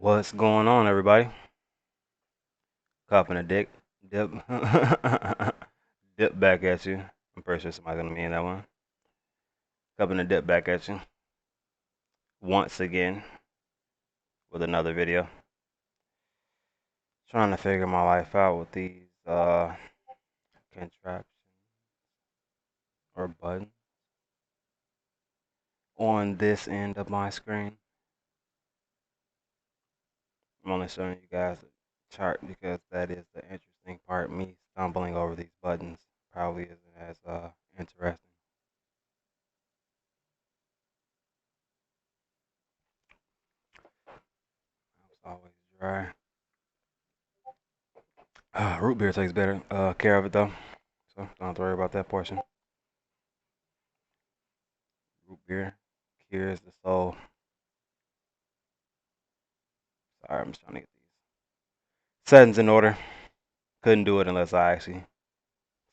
What's going on, everybody? Cupping a dick. Dip. Dip back at you. I'm pretty sure somebody's gonna mean that one. Cupping a dip back at you. Once again with another video. Trying to figure my life out with these contraptions or buttons on this end of my screen. I'm only showing you guys a chart because that is the interesting part. Me stumbling over these buttons probably isn't as interesting. It's always dry. Root beer takes better care of it though, so don't have to worry about that portion. Root beer cures the soul. Sorry, I'm just trying to get these settings in order. Couldn't do it unless I actually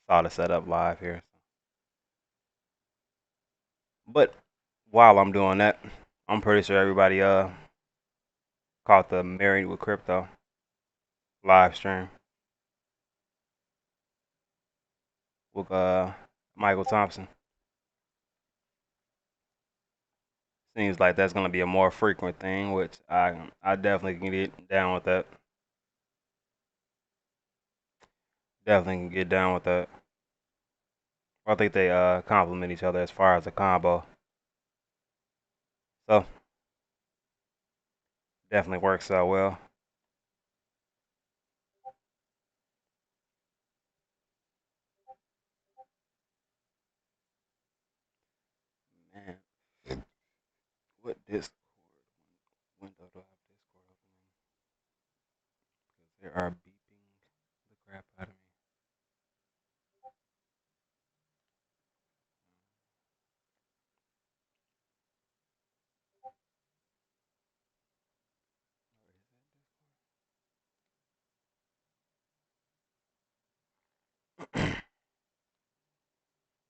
saw the setup live here. But while I'm doing that, I'm pretty sure everybody caught the Married with Crypto live stream with Michael Thompson. Seems like that's gonna be a more frequent thing, which I definitely can get down with that. Definitely can get down with that. I think they complement each other as far as a combo. So definitely works out well. Man, what Discord window do I have Discord open in? Because they are beeping the crap out of me.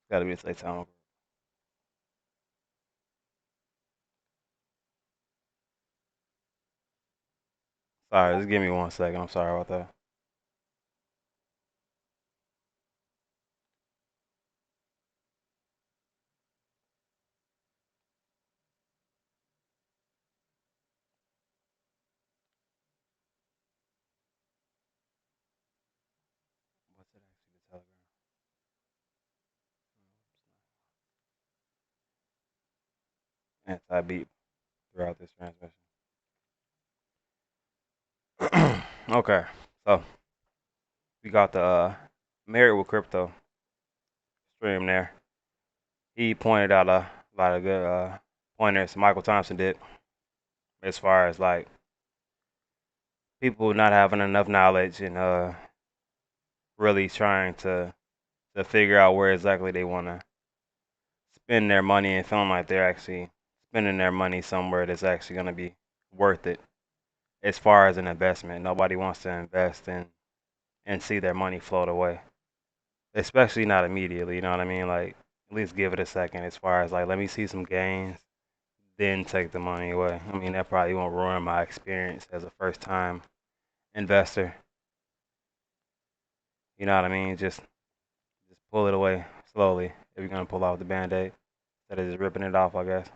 It's gotta be a Saitama. Sorry, just give me 1 second. I'm sorry about that. What's it actually? The Telegram. Anti beep throughout this transmission. Okay, so we got the Married with Crypto stream there. He pointed out a lot of good pointers Michael Thompson did as far as like people not having enough knowledge and really trying to figure out where exactly they want to spend their money and feeling like they're actually spending their money somewhere that's actually going to be worth it as far as an investment. Nobody wants to invest in and see their money float away, especially not immediately. You know what I mean? Like at least give it a second as far as like let me see some gains, then take the money away. I mean that probably won't ruin my experience as a first time investor. You know what I mean? Just pull it away slowly if you're gonna pull off the band-aid instead of just ripping it off, I guess.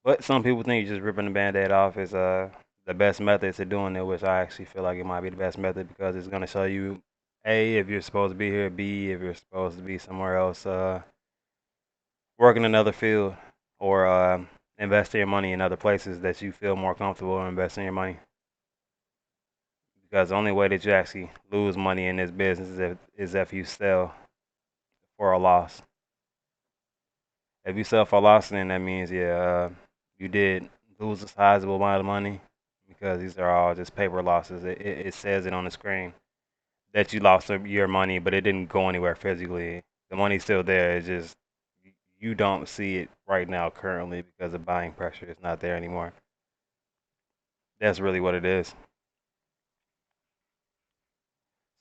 But some people think just ripping the band-aid off is the best method to doing it, which I actually feel like it might be the best method because it's gonna show you A, if you're supposed to be here, B, if you're supposed to be somewhere else, working another field or investing your money in other places that you feel more comfortable investing your money. Because the only way that you actually lose money in this business is if you sell for a loss. If you sell for a loss, then that means you did lose a sizable amount of money because these are all just paper losses. It says it on the screen that you lost your money, but it didn't go anywhere physically. The money's still there. It's just you don't see it right now currently because the buying pressure is not there anymore. That's really what it is. As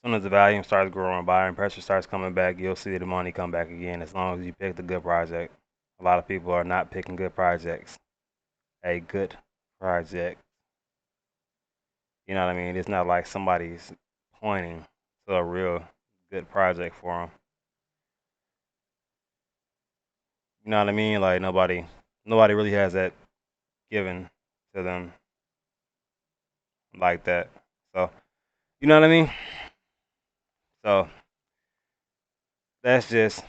soon as the volume starts growing, buying pressure starts coming back, you'll see the money come back again as long as you pick the good project. A lot of people are not picking good projects. A good project You know what I mean? It's not like somebody's pointing to a real good project for them. You know what I mean? Like nobody really has that given to them like that. So you know what I mean? So that's just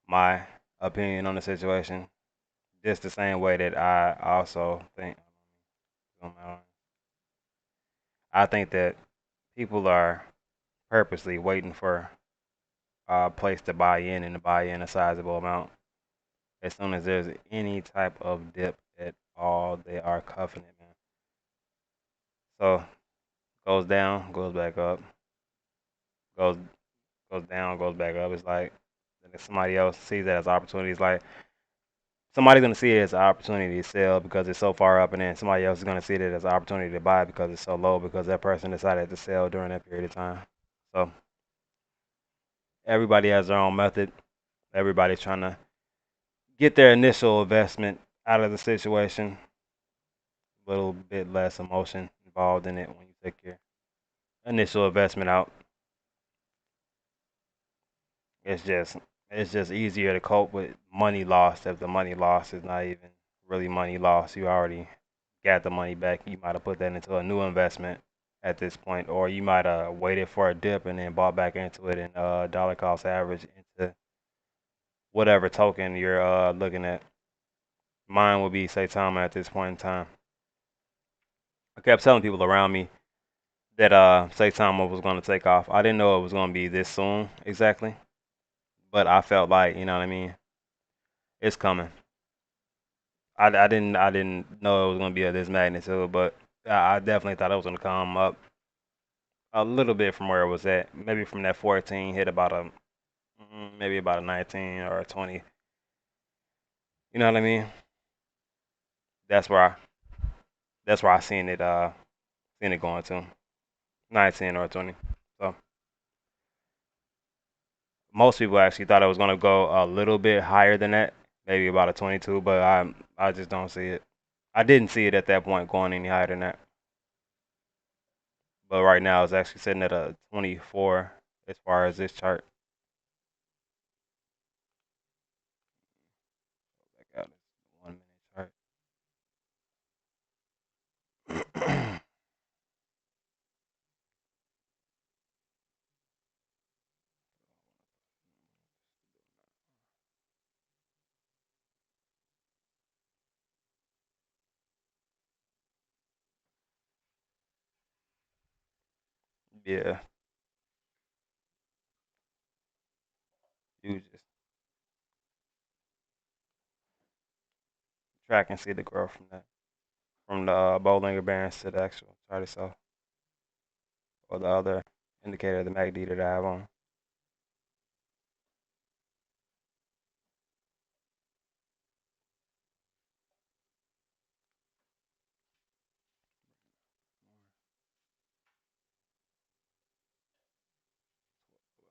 my opinion on the situation. Just the same way that I also think, I think that people are purposely waiting for a place to buy in and to buy in a sizable amount. As soon as there's any type of dip at all, they are cuffing it, man. So goes down, goes back up, goes goes down, goes back up. It's like then if somebody else sees that as opportunities, like somebody's gonna see it as an opportunity to sell because it's so far up, and then somebody else is gonna see it as an opportunity to buy because it's so low because that person decided to sell during that period of time. So everybody has their own method. Everybody's trying to get their initial investment out of the situation. A little bit less emotion involved in it when you take your initial investment out. It's just it's just easier to cope with money lost if the money lost is not even really money lost. You already got the money back. You might have put that into a new investment at this point, or you might have waited for a dip and then bought back into it and dollar cost average into whatever token you're looking at. Mine would be Saitama at this point in time. I kept telling people around me that Saitama was going to take off. I didn't know it was going to be this soon exactly, but I felt like you know what I mean. It's coming. I didn't know it was going to be of this magnitude, but I definitely thought it was going to come up a little bit from where it was at. Maybe from that 14 hit about a maybe about a 19 or a 20. You know what I mean? That's where I that's where I seen it going to 19 or 20. So most people actually thought it was going to go a little bit higher than that, maybe about a 22, but I just don't see it. I didn't see it at that point going any higher than that. But right now it's actually sitting at a 24 as far as this chart. Check out this 1 minute chart. Yeah, you just track and see the growth from that, from the Bollinger Bands to the actual chart itself, or the other indicator, the MACD that I have on.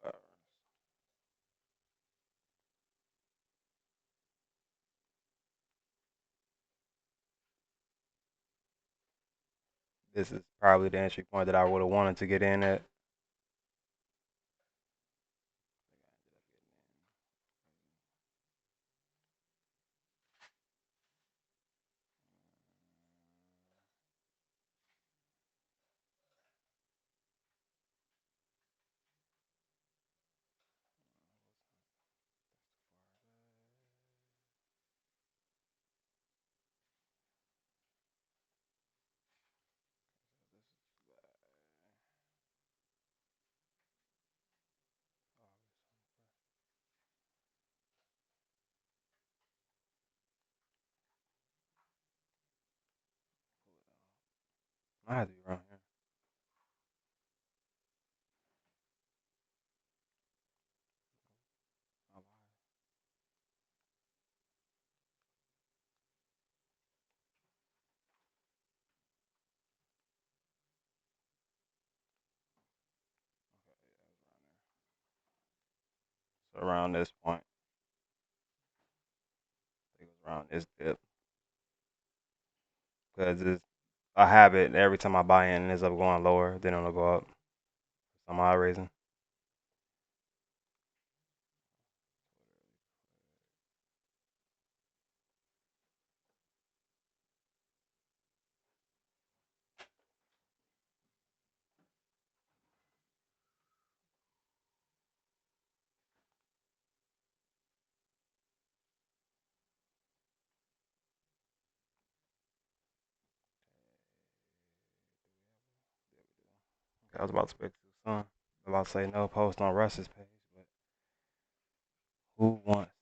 Uh, this is probably the entry point that I would have wanted to get in at. I have to be wrong here. So around this point, I think it was around this dip, because a habit. Every time I buy in, it ends up going lower. Then it'll go up for some odd reason. I was about to speak too soon. About to say no post on Russ's page, but who wants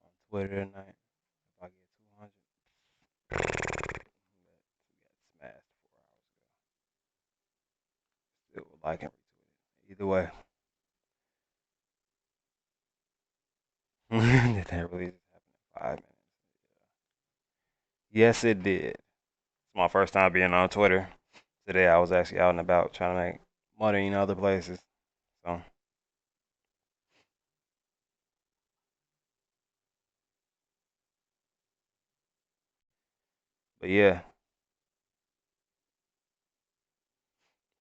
on Twitter tonight? If I get 200, we got smashed 4 hours ago. Still would like and retweet it. Either way, did that really just happen in 5 minutes? Yes, it did. It's my first time being on Twitter. Today I was actually out and about trying to make money in other places. So, but yeah,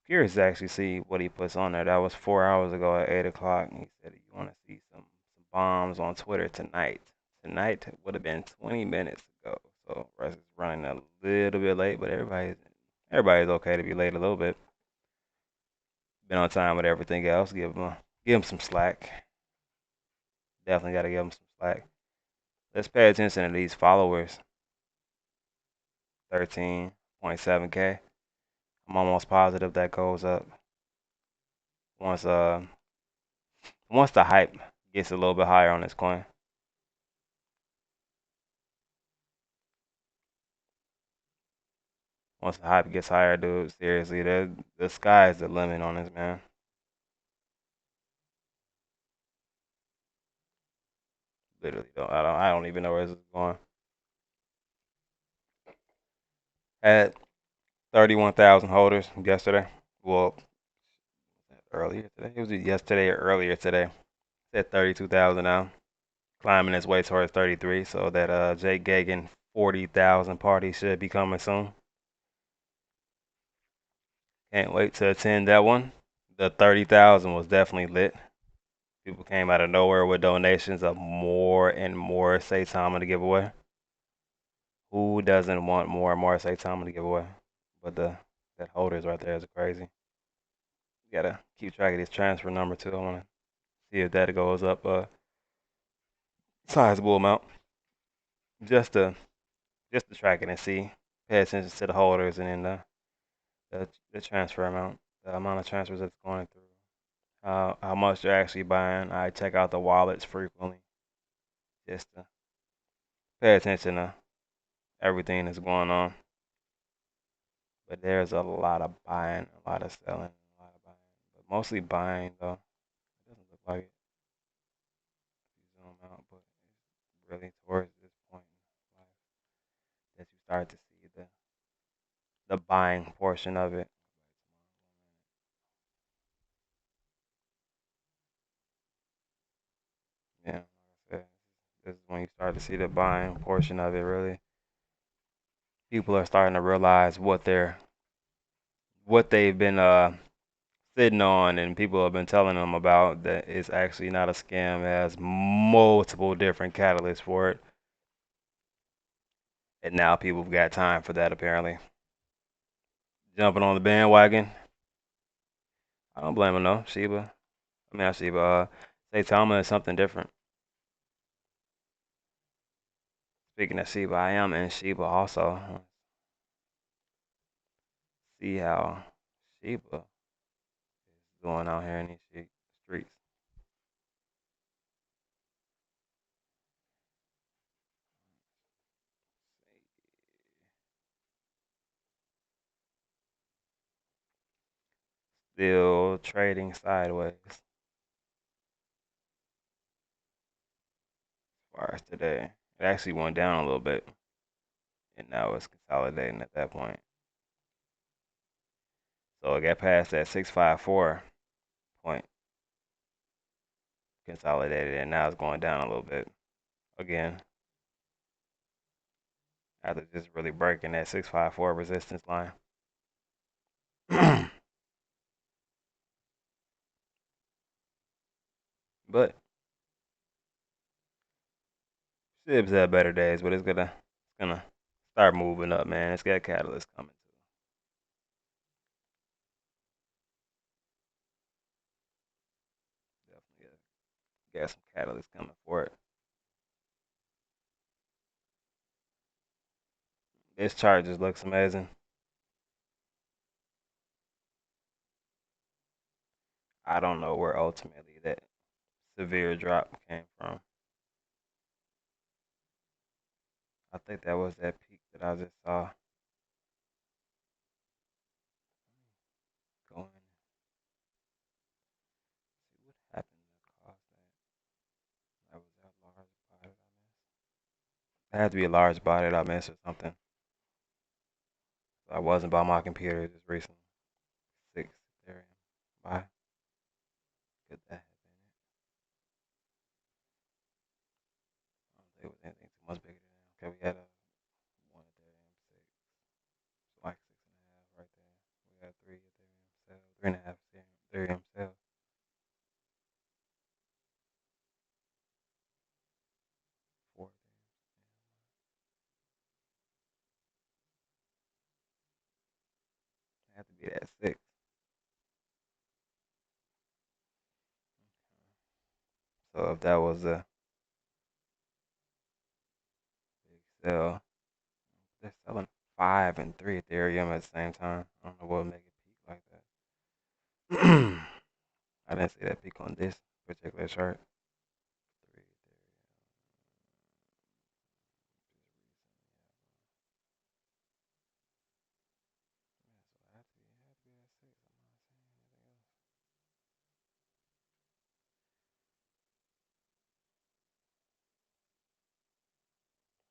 curious to actually see what he puts on there. That was 4 hours ago at 8 o'clock, and he said you want to see some bombs on Twitter tonight. Tonight would have been 20 minutes ago. So Russ is running a little bit late, but everybody's okay to be late a little bit. Been on time with everything else. Give him some slack. Definitely got to give him some slack. Let's pay attention to these followers. 13.7K. I'm almost positive that goes up once once the hype gets a little bit higher on this coin. Once the hype gets higher, dude, seriously, the sky is the limit on this, man. Literally, I don't even know where this is going. Had 31,000 holders yesterday. Well, earlier today. It was yesterday or earlier today. It's at 32,000 now, climbing its way towards 33. So that Jake Gagan 40,000 party should be coming soon. Can't wait to attend that one. The 30,000 was definitely lit. People came out of nowhere with donations of more and more Saitama to give away. Who doesn't want more and more Saitama to give away? But that holders right there is crazy. You gotta keep track of this transfer number too. I wanna see if that goes up a sizable amount. Just to just to track it and see. Pay attention to the holders and then the transfer amount, the amount of transfers that's going through. How much they're actually buying. I check out the wallets frequently just to pay attention to everything that's going on. But there's a lot of buying, a lot of selling, a lot of buying, but mostly buying though. It doesn't look like it if you zoom out, but it's really towards this point in life that you start to see the buying portion of it. Yeah, like I said, this is when you start to see the buying portion of it. Really, people are starting to realize what they've been sitting on, and people have been telling them about that it's actually not a scam. It has multiple different catalysts for it, and now people have got time for that apparently. Jumping on the bandwagon. I don't blame him though. Sheba. I mean, not Sheba. Saitama is something different. Speaking of Sheba, I am in Sheba also. See how Sheba is doing out here in these streets. Still trading sideways as far as today. It actually went down a little bit, and now it's consolidating at that point. So it got past that 654 point, consolidated, and now it's going down a little bit again after just really breaking that 654 resistance line. But Sibs have better days, but it's gonna start moving up, man. It's got a catalyst coming too. Definitely got some catalyst coming for it. This chart just looks amazing. I don't know where ultimately that severe drop came from. I think that was that peak that I just saw going. See what happened to cause that. That was that large body that I missed. It had to be a large body that I missed or something. So I wasn't by my computer just recently. Six Ethereum. Bye. Could that have been it? I don't think it was anything too much bigger than that. Okay, we had a one Ethereum six. So like six and a half right there. We got three Ethereum sell. Three and a half Ethereum sell. Four Ethereum. It had to be that six. So if that was a big sell, they're selling five and three Ethereum at the same time. I don't know what would make it peak like that. I didn't see that peak on this particular chart. Three Ethereum. Yeah, so it had to be at six. I'm not saying anything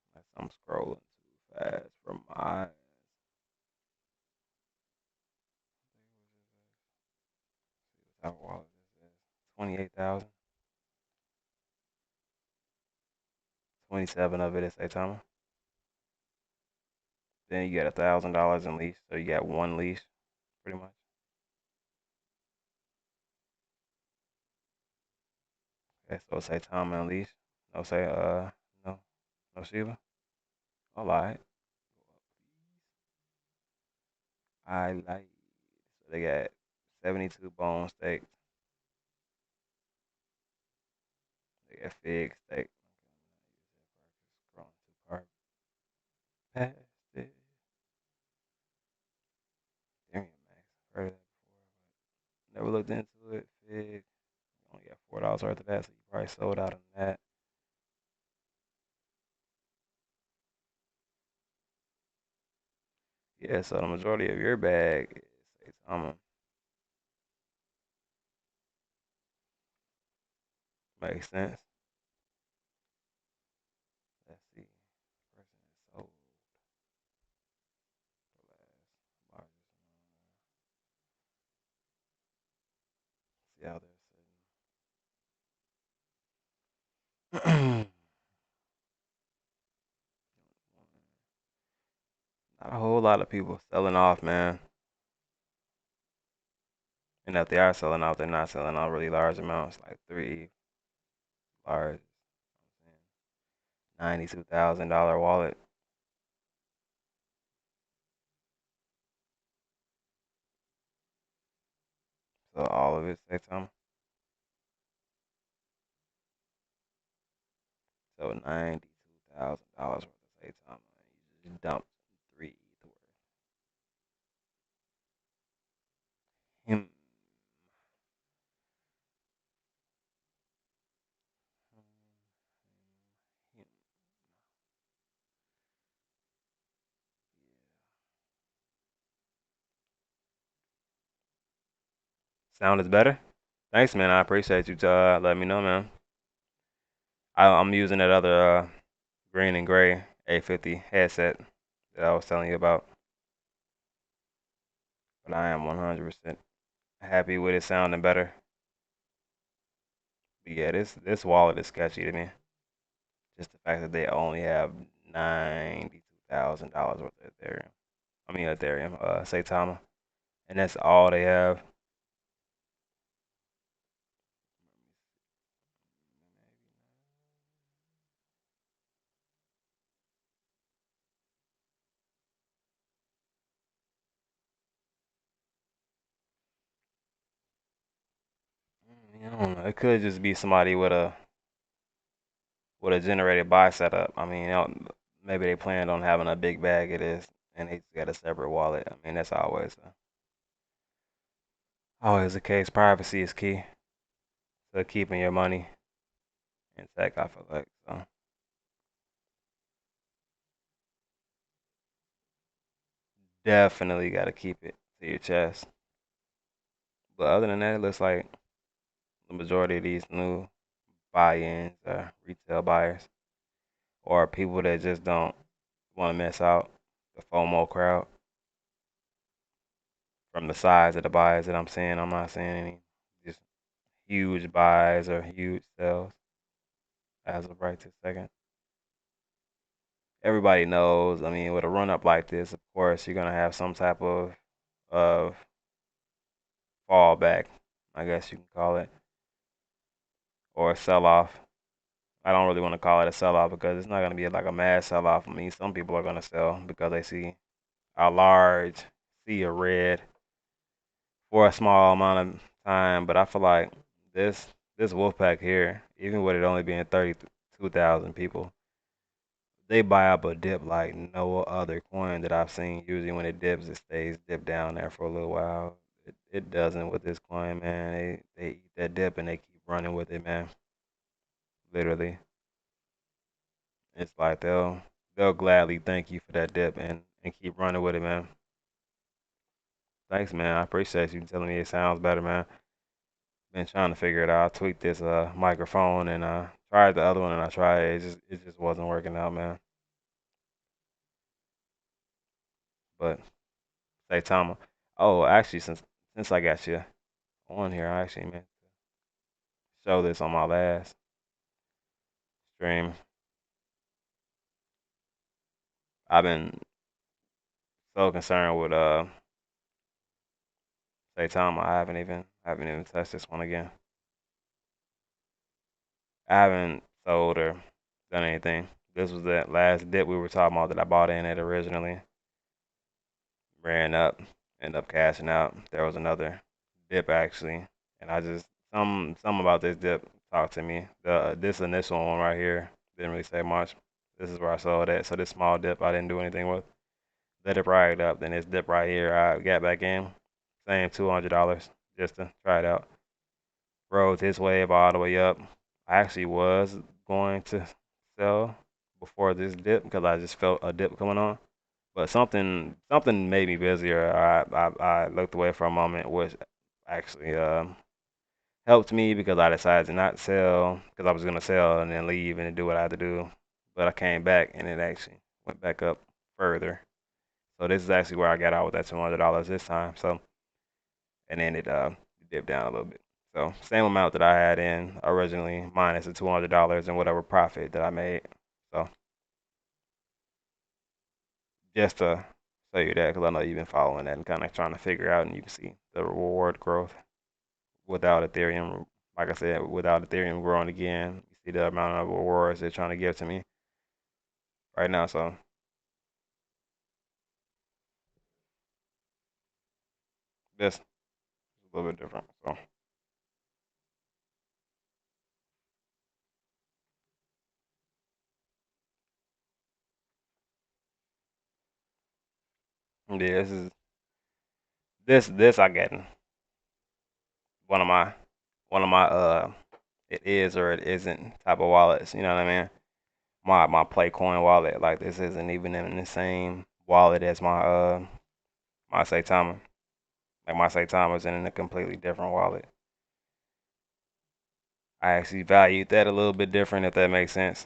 else. Unless I'm scrolling too fast for my. See what type of wallet this is. 28,000. 27 of it is Saitama. Then you get $1,000 in lease, so you got one lease, pretty much. Okay, so Saitama and lease. No say no no Shiba. All right. I like. So they got 72 bone steaks. They got fig steak. Scrolling too far past it. Damn, Max. Heard of that before. Never looked into it. Fig. Only got $4 worth of that, so you probably sold out on that. Yeah, so the majority of your bag is Saitama. Makes sense. Let's see. Person that sold the last largest amount. See how they're sitting. Not a whole lot of people selling off, man. And if they are selling off, they're not selling out really large amounts, like three large, $92,000 wallet. So all of it, say something. So $92,000 worth of say something. You just dumped three ETH worth. Him. Him. Sound is better. Thanks, man. I appreciate you letting me know, man. I'm using that other green and gray A50 headset that I was telling you about, but I am 100% happy with it sounding better. But yeah, this wallet is sketchy to me. Just the fact that they only have 92,000 $1,000 worth of Ethereum. I mean Ethereum, Saitama, and that's all they have. I don't know. It could just be somebody with a generated buy setup. I mean, maybe they planned on having a big bag of this, and they got a separate wallet. I mean, that's always the case. Privacy is key to keeping your money in tech. I feel like so. Definitely got to keep it to your chest. But other than that, it looks like the majority of these new buy-ins are retail buyers or people that just don't want to miss out the FOMO crowd. From the size of the buys that I'm seeing, I'm not seeing any just huge buys or huge sells as of right this second. Everybody knows, I mean, with a run up like this, of course, you're gonna have some type of fallback, I guess you can call it, or a sell off. I don't really want to call it a sell off because it's not gonna be like a mass sell off. I mean, some people are gonna sell because they see a large sea of red for a small amount of time. But I feel like this this wolf pack here, even with it only being 32,000 people, they buy up a dip like no other coin that I've seen. Usually when it dips, it stays dipped down there for a little while. It doesn't with this coin, man. They eat that dip and they keep running with it, man. Literally, it's like they'll gladly thank you for that dip and keep running with it, man. Thanks, man. I appreciate you telling me it sounds better, man. Been trying to figure it out. I tweaked this microphone and tried the other one and I tried it. It just wasn't working out, man. But Saitama. Oh, actually, since I got you on here, I actually meant to show this on my last stream. I've been so concerned with Saitama. I haven't even touched this one again. I haven't sold or done anything. This was that last dip we were talking about that I bought in at originally. Ran up, ended up cashing out. There was another dip actually, and I just some about this dip talked to me. This initial one right here didn't really say much. This is where I sold at. So this small dip I didn't do anything with. Let it ride up. Then this dip right here I got back in. Same $200 just to try it out. Rode this wave all the way up. I actually was going to sell before this dip because I just felt a dip coming on. But something made me busier. I looked away for a moment, which actually helped me because I decided to not sell because I was gonna sell and then leave and do what I had to do. But I came back and it actually went back up further. So this is actually where I got out with that $200 this time. So and then it dipped down a little bit. So same amount that I had in originally minus the $200 and whatever profit that I made. So just to show you that because I know you've been following that and kind of trying to figure out, and you can see the reward growth without Ethereum. Like I said, without Ethereum growing again, you see the amount of rewards they're trying to give to me right now. So this is a little bit different. So yeah, this I get one of my it is or it isn't type of wallets. You know what I mean? My Playcoin wallet. Like this isn't even in the same wallet as my Saitama. Like my Saitama is in a completely different wallet. I actually valued that a little bit different, if that makes sense.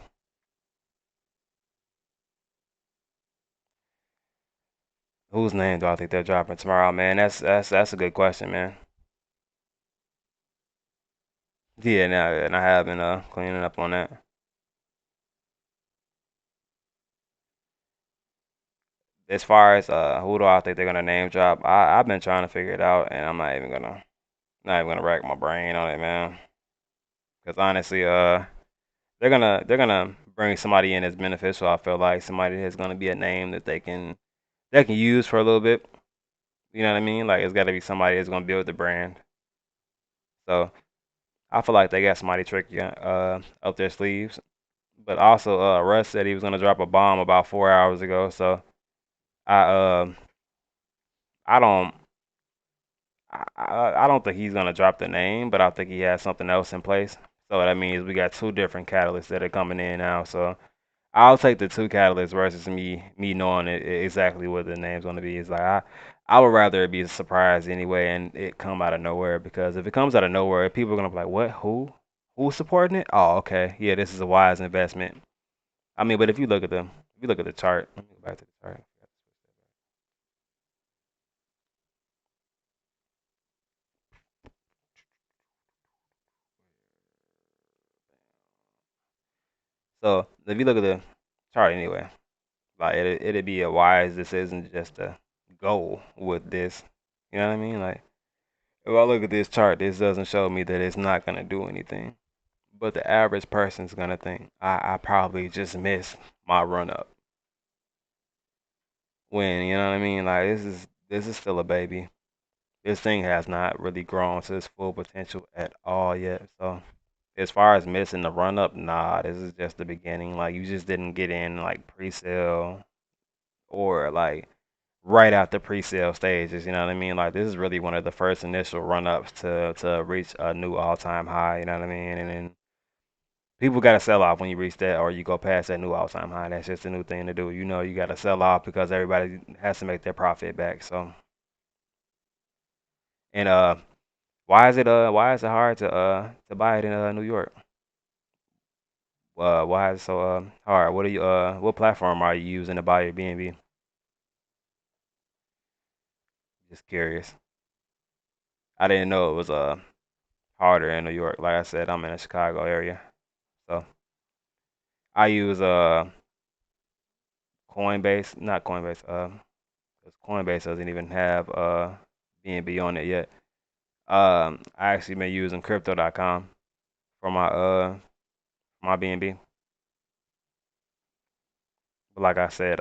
Whose name do I think they're dropping tomorrow, man? That's a good question, man. Yeah, now and I have been cleaning up on that. as far as who do I think they're gonna name drop, I've been trying to figure it out, and I'm not even gonna rack my brain on it, man. Because honestly, they're gonna bring somebody in that's beneficial. I feel like somebody that's gonna be a name that they can use for a little bit. You know what I mean? Like it's got to be somebody that's gonna build the brand. So I feel like they got somebody tricky up their sleeves. But also, Russ said he was gonna drop a bomb about 4 hours ago. So I I don't I don't think he's gonna drop the name, but I think he has something else in place. So that means we got two different catalysts that are coming in now. So I'll take the two catalysts versus me knowing exactly what the name's gonna be. It's like I would rather it be a surprise anyway and it come out of nowhere because if it comes out of nowhere, people are gonna be like, what? Who's supporting it? Oh, okay, yeah, this is a wise investment. I mean, but if you look at the chart, let me go back to the chart. So if you look at the chart anyway, like it'd be a wise decision just to go with this. You know what I mean? Like if I look at this chart, this doesn't show me that it's not gonna do anything. But the average person's gonna think I probably just missed my run up. When you know what I mean? Like this is still a baby. This thing has not really grown to its full potential at all yet. So as far as missing the run up, nah, this is just the beginning. Like you just didn't get in like pre-sale or like right after pre-sale stages. You know what I mean? Like this is really one of the first initial run ups to reach a new all-time high. You know what I mean? And then people got to sell off when you reach that, or you go past that new all-time high. That's just a new thing to do. You know, you got to sell off because everybody has to make their profit back. So, and why is it hard to buy it in New York? Why is it so hard? What platform are you using to buy your B&B? Just curious. I didn't know it was harder in New York. Like I said, I'm in the Chicago area, so I use Coinbase, not Coinbase. 'Cause Coinbase doesn't even have B&B on it yet. I actually been using crypto.com for my BNB. But like I said,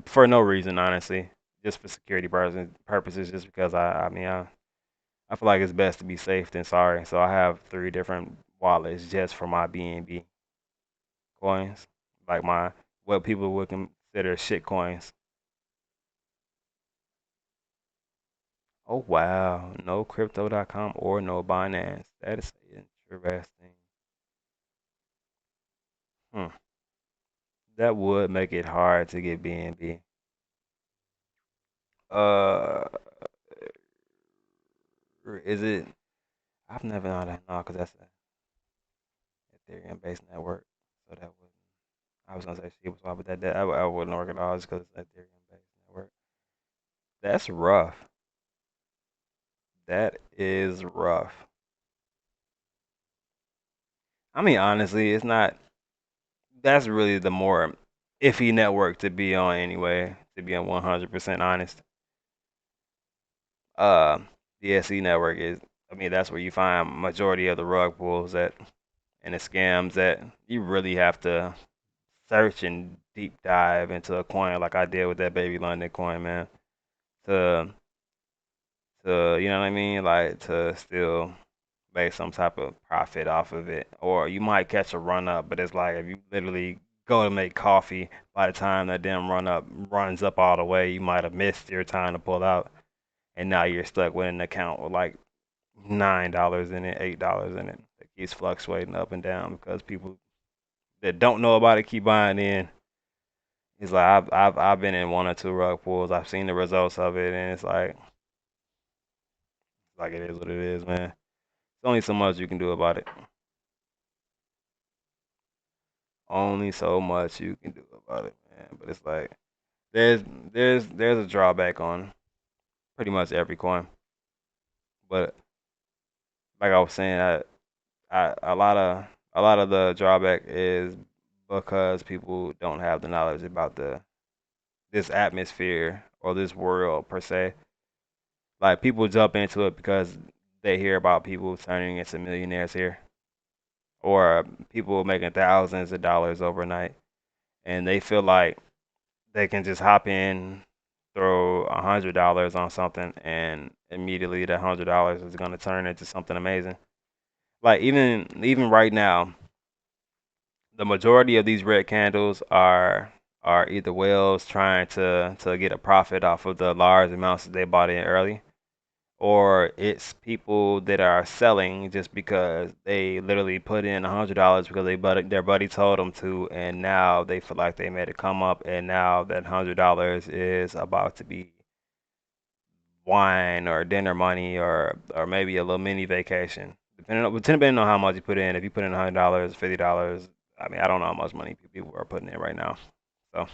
for no reason honestly, just for security purposes, just because I feel like it's best to be safe than sorry. So I have three different wallets just for my BNB coins, like my what people would consider shit coins. Oh wow, no crypto.com or no Binance. That is interesting. Hmm. That would make it hard to get BNB. Uh, is it? I've never known that no, because that's a Ethereum based network. So that would I was gonna say she was why, but I wouldn't work at all just because it's Ethereum based network. That's rough. That is rough. I mean, honestly, it's not. That's really the more iffy network to be on anyway. To be on 100% honest, uh, the SE network is. I mean, that's where you find majority of the rug pulls at and the scams that you really have to search and deep dive into a coin like I did with that baby London coin, man. To you know what I mean? Like to still make some type of profit off of it. Or you might catch a run up, but it's like if you literally go to make coffee, by the time that damn run up runs up all the way, you might have missed your time to pull out and now you're stuck with an account with like $9 in it, $8 in it. It keeps fluctuating up and down because people that don't know about it keep buying in. It's like I've been in one or two rug pulls. I've seen the results of it, and it's like it is what it is, man. There's only so much you can do about it. Only so much you can do about it, man. But it's like there's there's a drawback on pretty much every coin. But like I was saying, a lot of the drawback is because people don't have the knowledge about this atmosphere or this world per se. Like people jump into it because they hear about people turning into millionaires here, or people making thousands of dollars overnight, and they feel like they can just hop in, throw $100 on something, and immediately that $100 is gonna turn into something amazing. Like even right now, the majority of these red candles are either whales trying to get a profit off of the large amounts that they bought in early, or it's people that are selling just because they literally put in $100 because their buddy told them to, and now they feel like they made a come up, and now that $100 is about to be wine or dinner money or maybe a little mini vacation. Depending on how much you put in. If you put in $100, $50, I mean, I don't know how much money people are putting in right now. So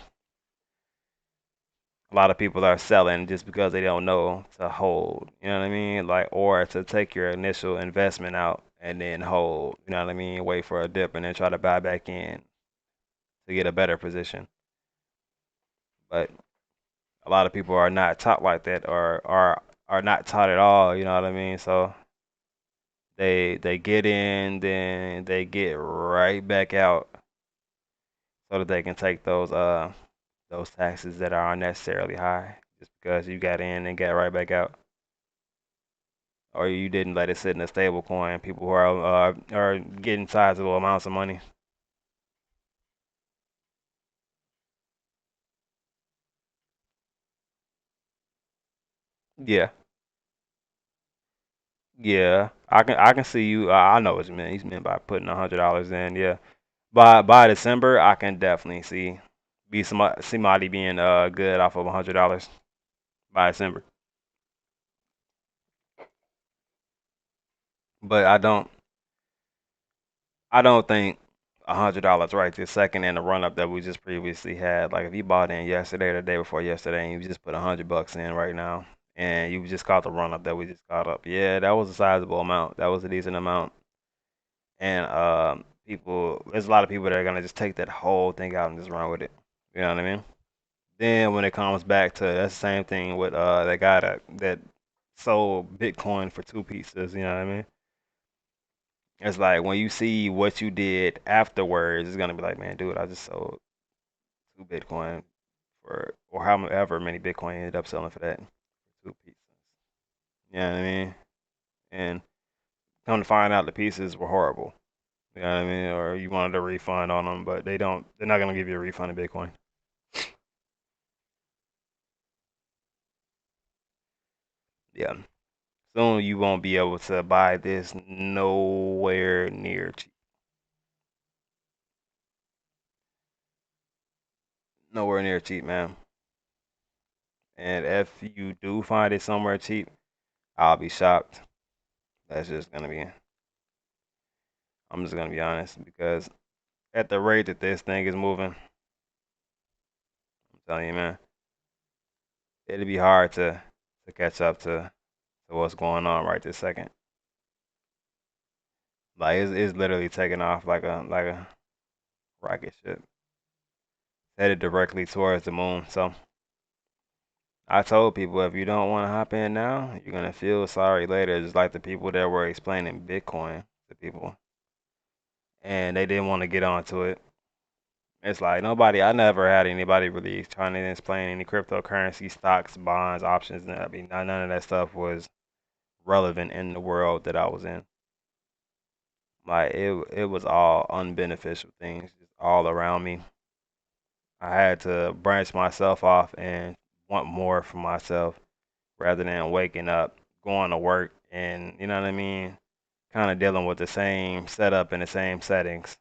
a lot of people are selling just because they don't know to hold. You know what I mean? Like, or to take your initial investment out and then hold. You know what I mean? Wait for a dip and then try to buy back in to get a better position. But a lot of people are not taught like that, or are not taught at all. You know what I mean? So they get in, then they get right back out so that they can take those taxes that are unnecessarily high just because you got in and got right back out, or you didn't let it sit in a stable coin. People who are getting sizable amounts of money. Yeah, yeah. I can see you. I know what you mean. He's meant by putting $100 in. Yeah. By December, I can definitely see somebody being good off of $100 by December. But I don't think $100 right this second in the run up that we just previously had. Like if you bought in yesterday or the day before yesterday and you just put $100 in right now and you just caught the run up that we just caught up. Yeah, that was a sizable amount. That was a decent amount. And there's a lot of people that are gonna just take that whole thing out and just run with it. You know what I mean? Then when it comes back to that same thing with that guy that sold Bitcoin for two pieces, you know what I mean? It's like when you see what you did afterwards, it's gonna be like, man, dude, I just sold two Bitcoin for or however many Bitcoin you ended up selling for that two pieces. You know what I mean? And come to find out the pieces were horrible. You know what I mean? Or you wanted a refund on them, but they're not gonna give you a refund in Bitcoin. Yeah. Soon you won't be able to buy this nowhere near cheap. Nowhere near cheap, man. And if you do find it somewhere cheap, I'll be shocked. That's just gonna be I'm just gonna be honest because at the rate that this thing is moving, I'm telling you, man, it'll be hard to catch up to what's going on right this second. Like it's literally taking off like a rocket ship headed directly towards the moon. So I told people if you don't want to hop in now, you're gonna feel sorry later. Just like the people that were explaining Bitcoin to people, and they didn't want to get onto it. It's like I never had anybody really trying to explain any cryptocurrency, stocks, bonds, options. I mean, none of that stuff was relevant in the world that I was in. Like it was all unbeneficial things just all around me. I had to branch myself off and want more for myself rather than waking up, going to work, and you know what I mean, kind of dealing with the same setup and the same settings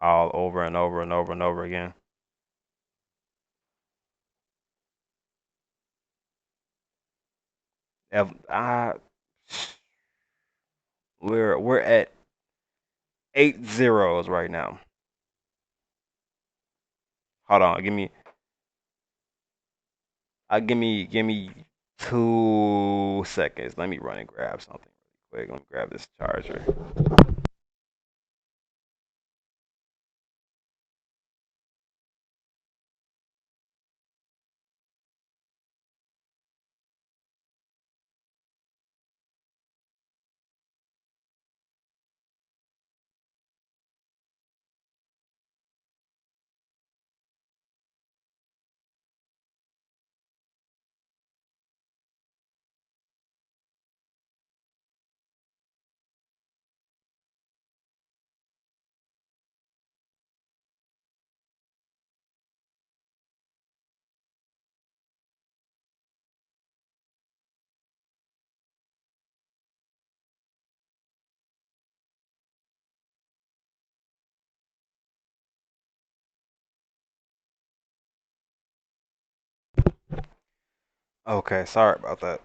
all over and over and over and over again. If I we're at 8 zeros right now. Hold on, give me 2 seconds. Let me run and grab something really quick. Let me grab this charger. Okay, sorry about that.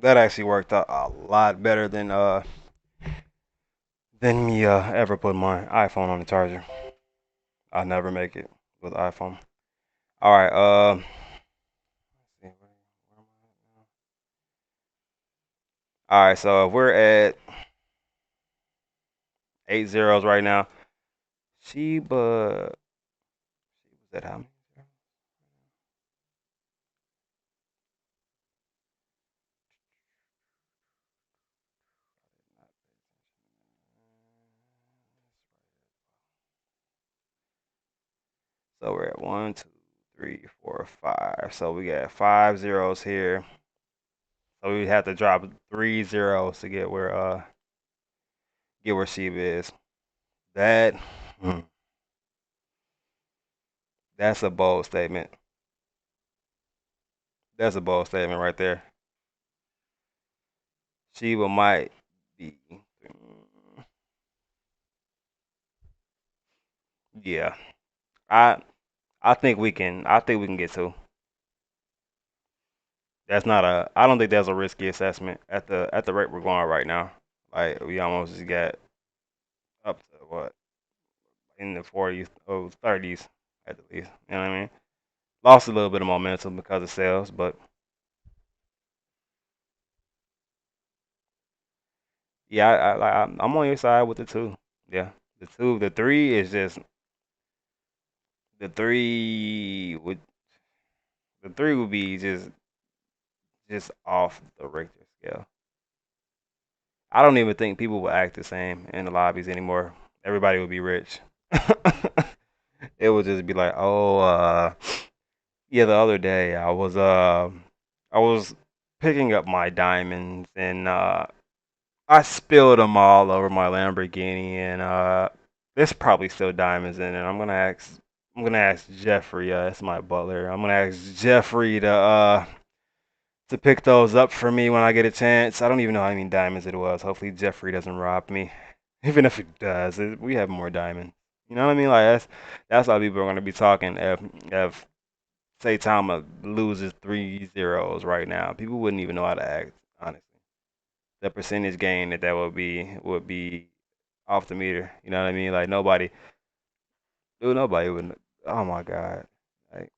That actually worked out a lot better than me ever putting my iPhone on the charger. I never make it with iPhone. All right, all right. So if we're at 8 zeros right now, Sheba, was that how many? So we're at one, two, three, four, five. So we got 5 zeros here. So we have to drop 3 zeros to get where Sheba is. That hmm, that's a bold statement. That's a bold statement right there. Sheba might be. Yeah, I I think we can. I think we can get two. That's not a. I don't think that's a risky assessment at the rate we're going right now. Like we almost just got up to what in the 40s, oh 30s at the least. You know what I mean? Lost a little bit of momentum because of sales, but yeah, I'm on your side with the two. Yeah, the three is just the three would be just off the Richter scale. I don't even think people will act the same in the lobbies anymore. Everybody would be rich. It would just be like, oh, yeah. The other day, I was picking up my diamonds, and I spilled them all over my Lamborghini, and there's probably still diamonds in it. I'm gonna ask Jeffrey. That's my butler. I'm gonna ask Jeffrey to pick those up for me when I get a chance. I don't even know how many diamonds it was. Hopefully Jeffrey doesn't rob me. Even if it does, we have more diamonds. You know what I mean? Like that's how people are gonna be talking if Saitama loses 3 zeros right now. People wouldn't even know how to act, honestly. The percentage gain that would be off the meter. You know what I mean? Like nobody would. Oh my god! Like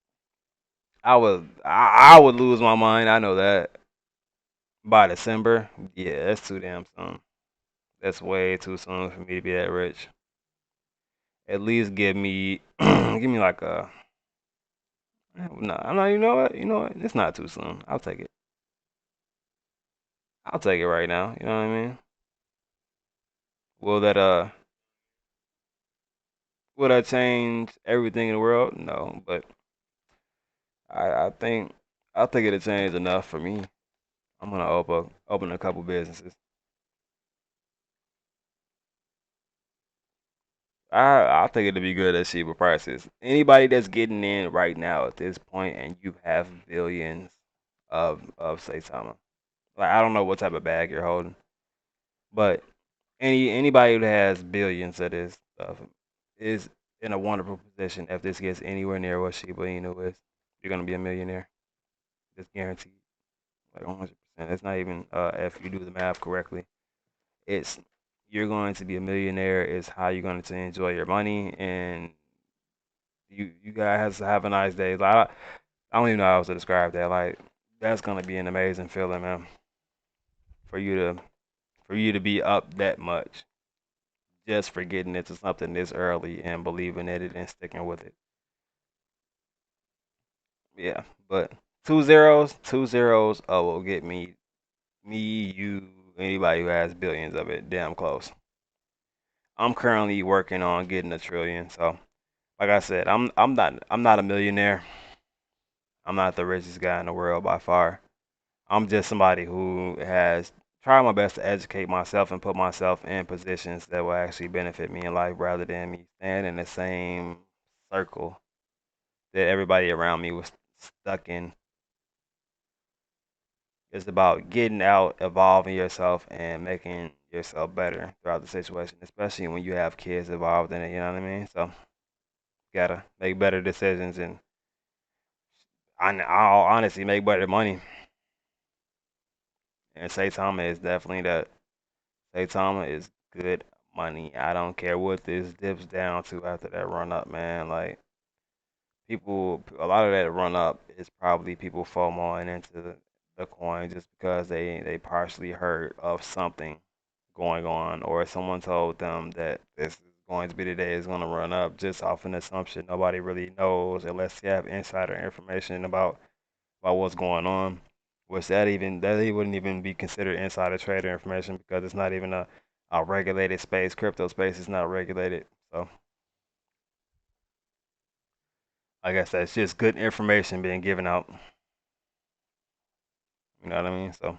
I would lose my mind. I know that by December. Yeah, that's too damn soon. That's way too soon for me to be that rich. At least give me give me like a no. I'm not. You know what? You know what? It's not too soon. I'll take it. I'll take it right now. You know what I mean? Will that will that change everything in the world? No, but I think I think it'll change enough for me. I'm gonna open a couple businesses. I think it'll be good at cheaper prices. Anybody that's getting in right now at this point, and you have billions of Saitama. Like I don't know what type of bag you're holding, but anybody who has billions of this stuff is in a wonderful position. If this gets anywhere near what Shiba Inu is, you're gonna be a millionaire. It's guaranteed, like 100%. It's not even if you do the math correctly. It's you're going to be a millionaire. Is how you're going to enjoy your money, and you guys have a nice day. Like I don't even know how else to describe that. Like that's gonna be an amazing feeling, man, for you to be up that much just for getting into something this early and believing in it and sticking with it. Yeah, but 2 zeros, 2 zeros. Oh, will get me, you, anybody who has billions of it, damn close. I'm currently working on getting a trillion. So, like I said, I'm not a millionaire. I'm not the richest guy in the world by far. I'm just somebody who has tried my best to educate myself and put myself in positions that will actually benefit me in life rather than me staying in the same circle that everybody around me was stuck in. It's about getting out, evolving yourself, and making yourself better throughout the situation, especially when you have kids involved in it. You know what I mean? So, gotta make better decisions and I'll honestly make better money. And Saitama is definitely that. Saitama is good money. I don't care what this dips down to after that run up, man. Like people, a lot of that run up is probably people FOMOing into the coin just because they partially heard of something going on, or someone told them that this is going to be the day it's going to run up just off an assumption. Nobody really knows unless you have insider information about what's going on. Which that wouldn't even be considered insider trader information because it's not even a regulated space. Crypto space is not regulated. So I guess that's just good information being given out. You know what I mean? So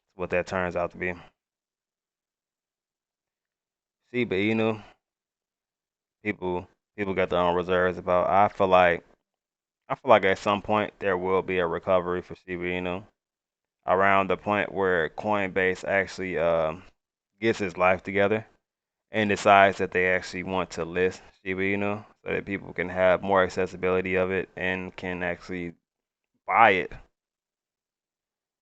that's what that turns out to be. See, but people people got their own reserves about. I feel like at some point there will be a recovery for Shiba Inu around the point where Coinbase actually gets its life together and decides that they actually want to list Shiba Inu so that people can have more accessibility of it and can actually buy it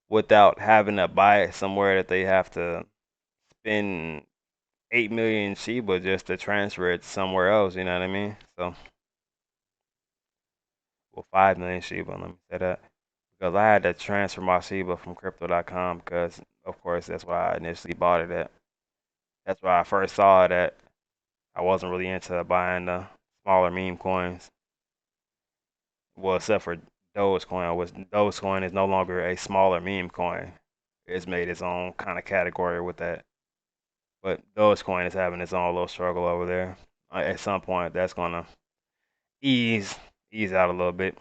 without having to buy it somewhere that they have to spend 8 million Shiba just to transfer it somewhere else. You know what I mean? So, well, 5 million Shiba. Let me say that because I had to transfer my Shiba from Crypto.com because, of course, that's why I initially bought it at. That's why I first saw it at. I wasn't really into buying the smaller meme coins. Well, except for Dogecoin, which Dogecoin is no longer a smaller meme coin. It's made its own kind of category with that. But Dogecoin is having its own little struggle over there. At some point, that's gonna ease ease out a little bit.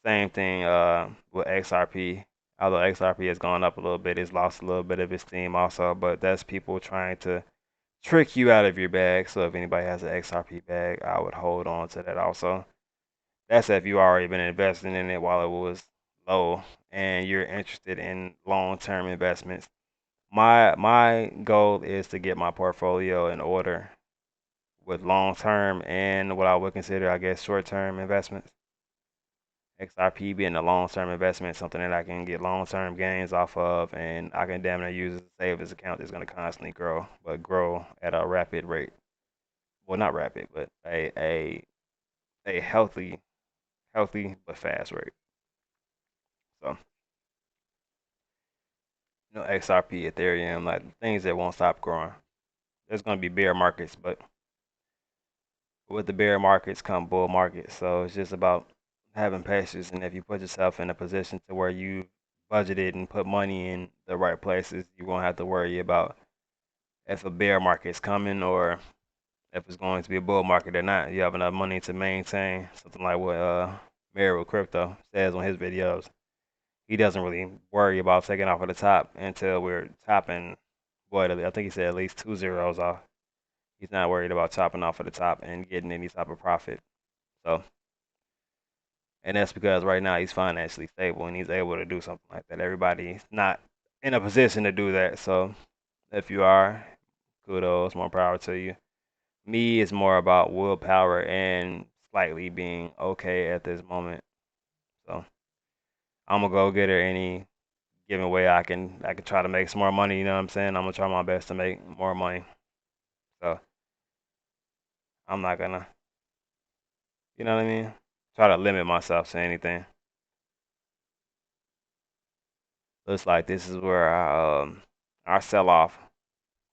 Same thing with XRP. Although XRP has gone up a little bit, it's lost a little bit of its steam also. But that's people trying to trick you out of your bag. So if anybody has an XRP bag, I would hold on to that also. That's if you already been investing in it while it was low and you're interested in long-term investments. My goal is to get my portfolio in order with long-term and what I would consider, I guess, short-term investments. XRP being a long-term investment, something that I can get long-term gains off of, and I can damn near use as a savings account that's going to constantly grow, but grow at a rapid rate. Well, not rapid, but a healthy but fast rate. So, XRP, Ethereum, like things that won't stop growing. There's going to be bear markets, but with the bear markets come bull markets. So it's just about having patience. And if you put yourself in a position to where you budgeted and put money in the right places, you won't have to worry about if a bear market's coming or if it's going to be a bull market or not. You have enough money to maintain something like what Mario Crypto says on his videos. He doesn't really worry about taking off at the top until we're topping. What I think he said at least two zeros off. He's not worried about chopping off at the top and getting any type of profit. So, and that's because right now he's financially stable and he's able to do something like that. Everybody's not in a position to do that. So, if you are, kudos, more power to you. Me is more about willpower and slightly being okay at this moment. So, I'm gonna go get her any given way I can try to make some more money. You know what I'm saying? I'm gonna try my best to make more money. So, I'm not gonna, you know what I mean? Try to limit myself to anything. Looks like this is where our sell off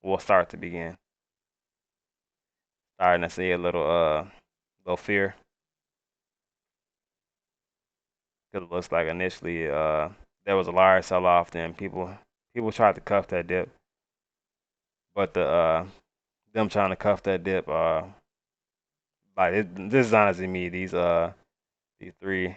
will start to begin. Starting to see a little fear because it looks like initially there was a large sell off. Then people tried to cuff that dip, but them trying to cuff that dip this is honestly me. These three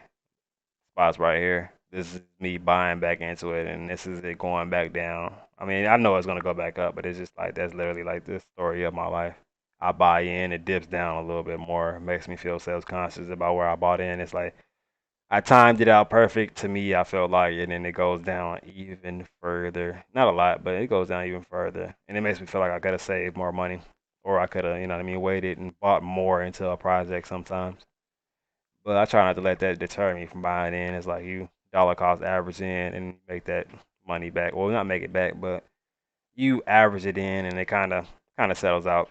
spots right here. This is me buying back into it, and this is it going back down. I mean, I know it's gonna go back up, but it's just like that's literally like this story of my life. I buy in, it dips down a little bit more, makes me feel self-conscious about where I bought in. It's like I timed it out perfect to me. I felt like, and then it goes down even further. Not a lot, but it goes down even further, and it makes me feel like I gotta save more money, or I could have, you know what I mean, waited and bought more into a project sometimes. But I try not to let that deter me from buying in. It's like you dollar cost average in and make that money back. Well, not make it back, but you average it in and it kind of settles out.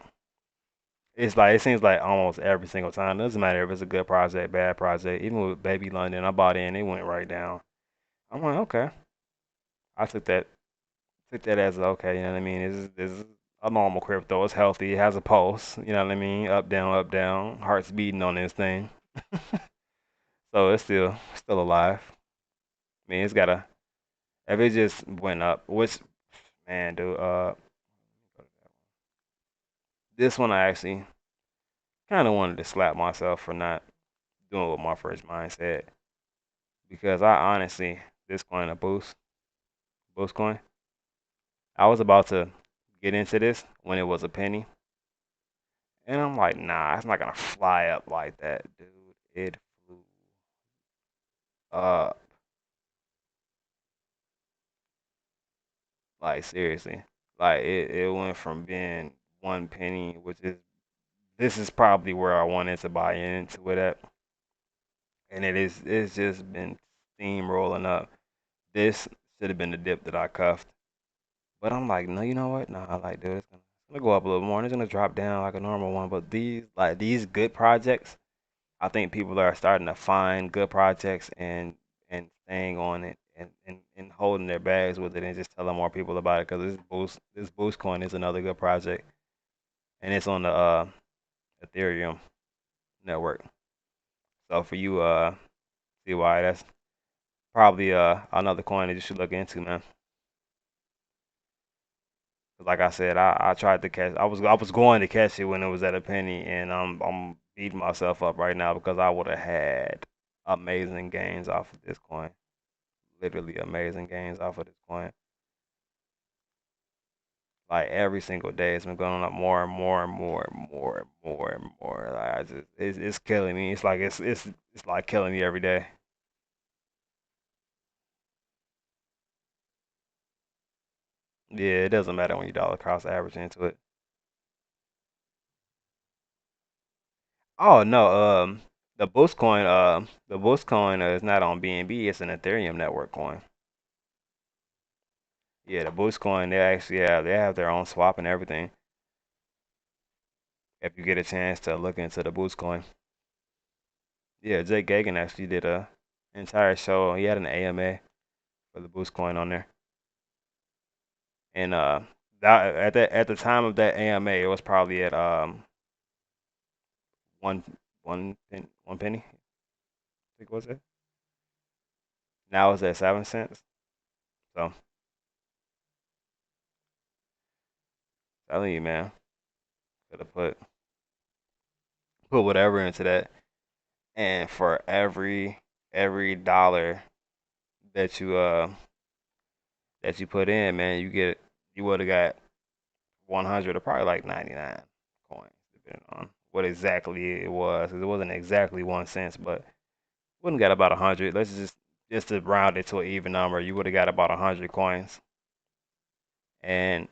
It's like it seems like almost every single time. Doesn't matter if it's a good project, bad project. Even with Baby London, I bought in, it went right down. I'm like, okay. I took that as okay. You know what I mean? This is a normal crypto. It's healthy. It has a pulse. You know what I mean? Up, down, up, down. Heart's beating on this thing. So it's still alive. I mean, it's gotta. If it just went up, which man, dude, this one I actually kind of wanted to slap myself for not doing what my first mind said because I honestly, this coin a boost coin. I was about to get into this when it was a penny, and I'm like, nah, it's not gonna fly up like that, dude. It flew up, like seriously, like it went from being 1 penny, which is this is probably where I wanted to buy into it at, and it's just been steamrolling up. This should have been the dip that I cuffed. But I'm like, no, you know what? No, I like, dude, it's gonna go up a little more and it's gonna drop down like a normal one. But these good projects, I think people are starting to find good projects and staying on it and holding their bags with it and just telling more people about it because this boost coin is another good project and it's on the Ethereum network. So for you CY, that's probably another coin that you should look into, man. 'Cause like I said, I tried to catch. I was going to catch it when it was at a penny, and I'm beating myself up right now because I would have had amazing gains off of this coin. Literally amazing gains off of this coin. Like every single day, it's been going up more and more and more and more and more and more. Like I just, it's killing me. It's like it's like killing me every day. Yeah, it doesn't matter when you dollar cost average into it. Oh no, the Boost coin is not on BNB. It's an Ethereum network coin. Yeah, the Boost coin, they have their own swap and everything. If you get a chance to look into the Boost coin. Yeah, Jake Gagan actually did a entire show. He had an AMA for the Boost coin on there. And at the time of that AMA, it was probably at one one penny, I think was it? Now it's at 7 cents. So telling you, man, could have put whatever into that. And for every dollar that you put in, man, you would have got 100 or probably like 99 coins, depending on what exactly it was. 'Cause it wasn't exactly 1 cent, but wouldn't got about 100. Let's just to round it to an even number, you would have got about 100 coins. And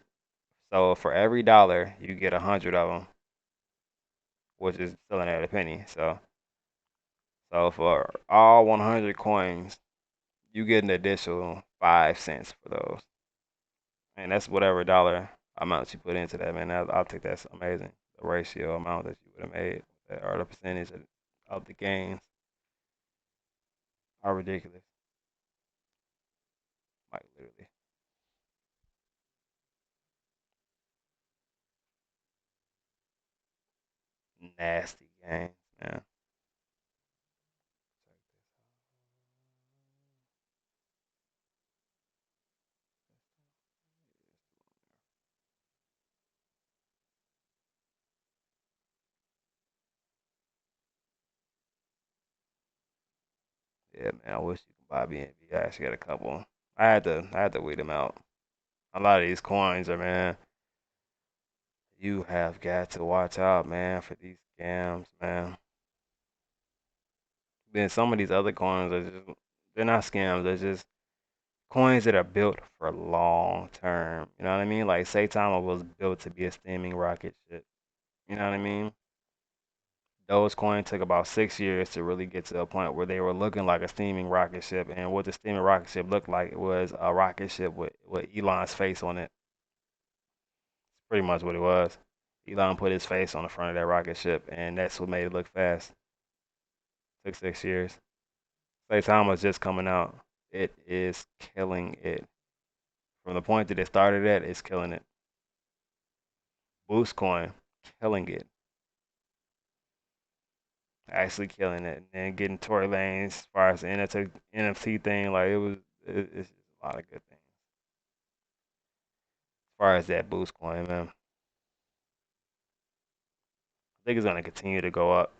so for every dollar, you get 100 of them, which is selling at a penny. So for all 100 coins, you get an additional 5 cents for those. And that's whatever dollar amount you put into that, man. I'll take that's amazing. The ratio amount that you would have made, or the percentage of the gains are ridiculous. Like literally nasty gains, man. Yeah, man. I wish you could buy BNB. I actually got a couple. I had to weed them out. A lot of these coins are, man. You have got to watch out, man, for these scams, man. Then some of these other coins are they're not scams. They're just coins that are built for long term. You know what I mean? Like Saitama was built to be a steaming rocket ship. You know what I mean? Dogecoin took about 6 years to really get to a point where they were looking like a steaming rocket ship. And what the steaming rocket ship looked like was a rocket ship with Elon's face on it. Pretty much what it was. Elon put his face on the front of that rocket ship, and that's what made it look fast. Took 6 years. Saitama's just coming out. It is killing it. From the point that it started at, it's killing it. Boost coin, killing it. Actually killing it. And then getting Tory Lanes as far as the NFT thing, like it's just a lot of good things. As far as that boost coin, man. I think it's gonna continue to go up.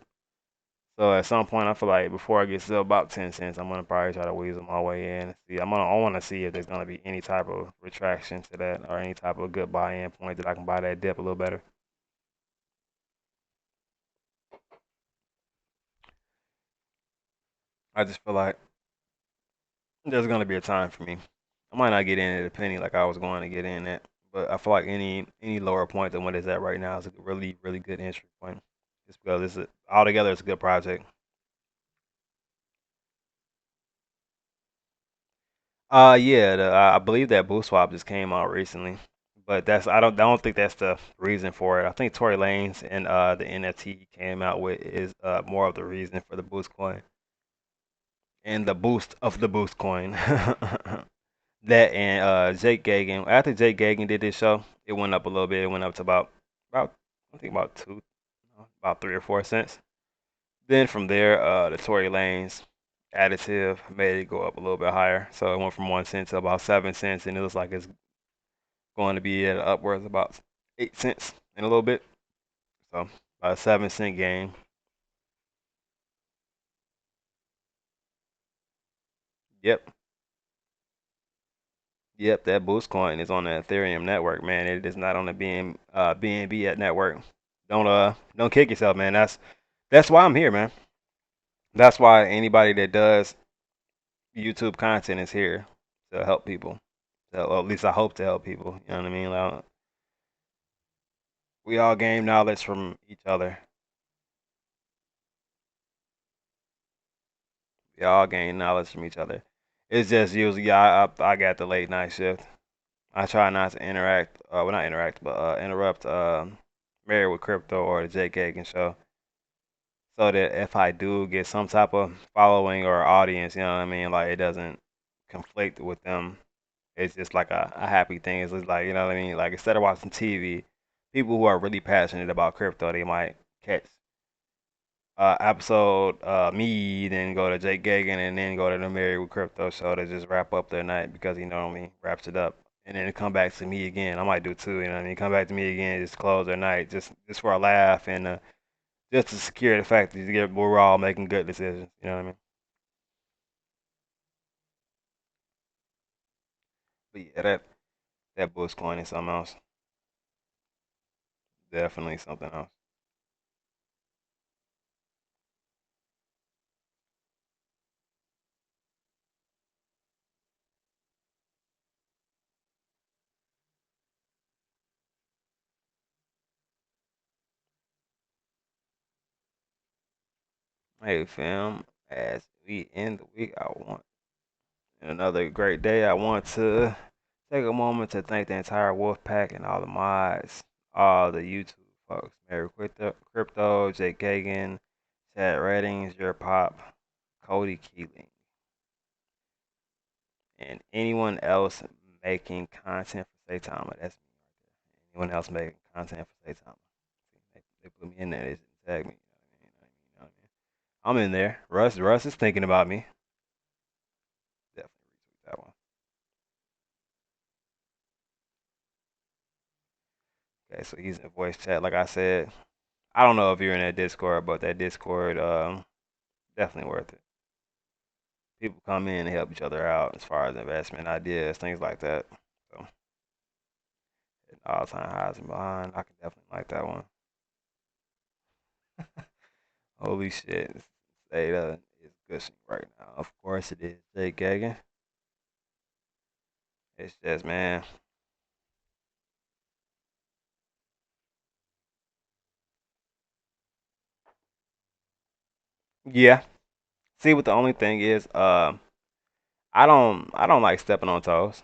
So at some point, I feel like before I get to about 10 cents, I'm gonna probably try to weasel my way in. See, I want to see if there's gonna be any type of retraction to that or any type of good buy-in point that I can buy that dip a little better. I just feel like there's gonna be a time for me. I might not get in at a penny like I was going to get in at, but I feel like any lower point than what it's at right now is a really good entry point. Just because altogether it's a good project. Yeah, I believe that Boo Swap just came out recently, but I don't think that's the reason for it. I think Tory Lanez and the NFT he came out with is more of the reason for the Boost coin and the boost of the Boost coin. That and Jake Gagan. After Jake Gagan did this show, it went up a little bit. It went up to about I think about about 3 or 4 cents. Then from there, the Tory Lanez additive made it go up a little bit higher. So it went from 1 cent to about 7 cents, and it looks like it's going to be at upwards about 8 cents in a little bit. So about a 7 cent gain. Yep, yep. That Boost coin is on the Ethereum network, man. It is not on the BNB at network. Don't kick yourself, man. That's why I'm here, man. That's why anybody that does YouTube content is here to help people. Well, at least I hope to help people. You know what I mean? Like, we all gain knowledge from each other. We all gain knowledge from each other. It's just usually I got the late night shift. I try not to interact. Well, not interact, but interrupt. Married with Crypto or the Jake Hagan show, so that if I do get some type of following or audience, you know what I mean, like it doesn't conflict with them. It's just like a happy thing. It's just like, you know what I mean? Like instead of watching TV, people who are really passionate about crypto, they might catch episode me, then go to Jake Gagan, and then go to the Married with Crypto show to just wrap up their night because he normally wraps it up. And then come back to me again. I might do too, you know what I mean? Come back to me again, just close their night, just for a laugh and just to secure the fact that we're all making good decisions. You know what I mean? But yeah, that Bush coin is something else. Definitely something else. Hey fam, as we end the week, I want another great day. I want to take a moment to thank the entire Wolf Pack and all the mods, all the YouTube folks, Mary Crypto, Jake Kagan, Chad Reddings, Your Pop, Cody Keeling, and anyone else making content for Saitama. That's me right there. Anyone else making content for Saitama. They put me in there. They didn't tag me. You know what I mean? You know what I mean? I'm in there. Russ is thinking about me. Definitely retweet that one. Okay, so he's in voice chat. Like I said, I don't know if you're in that Discord, but that Discord, definitely worth it. People come in and help each other out as far as investment ideas, things like that. So, all time highs and behind. I can definitely like that one. Holy shit. Zeta is gushing right now. Of course it is. Jake Gagan. It's just, man. Yeah. See, what the only thing is, I don't like stepping on toes,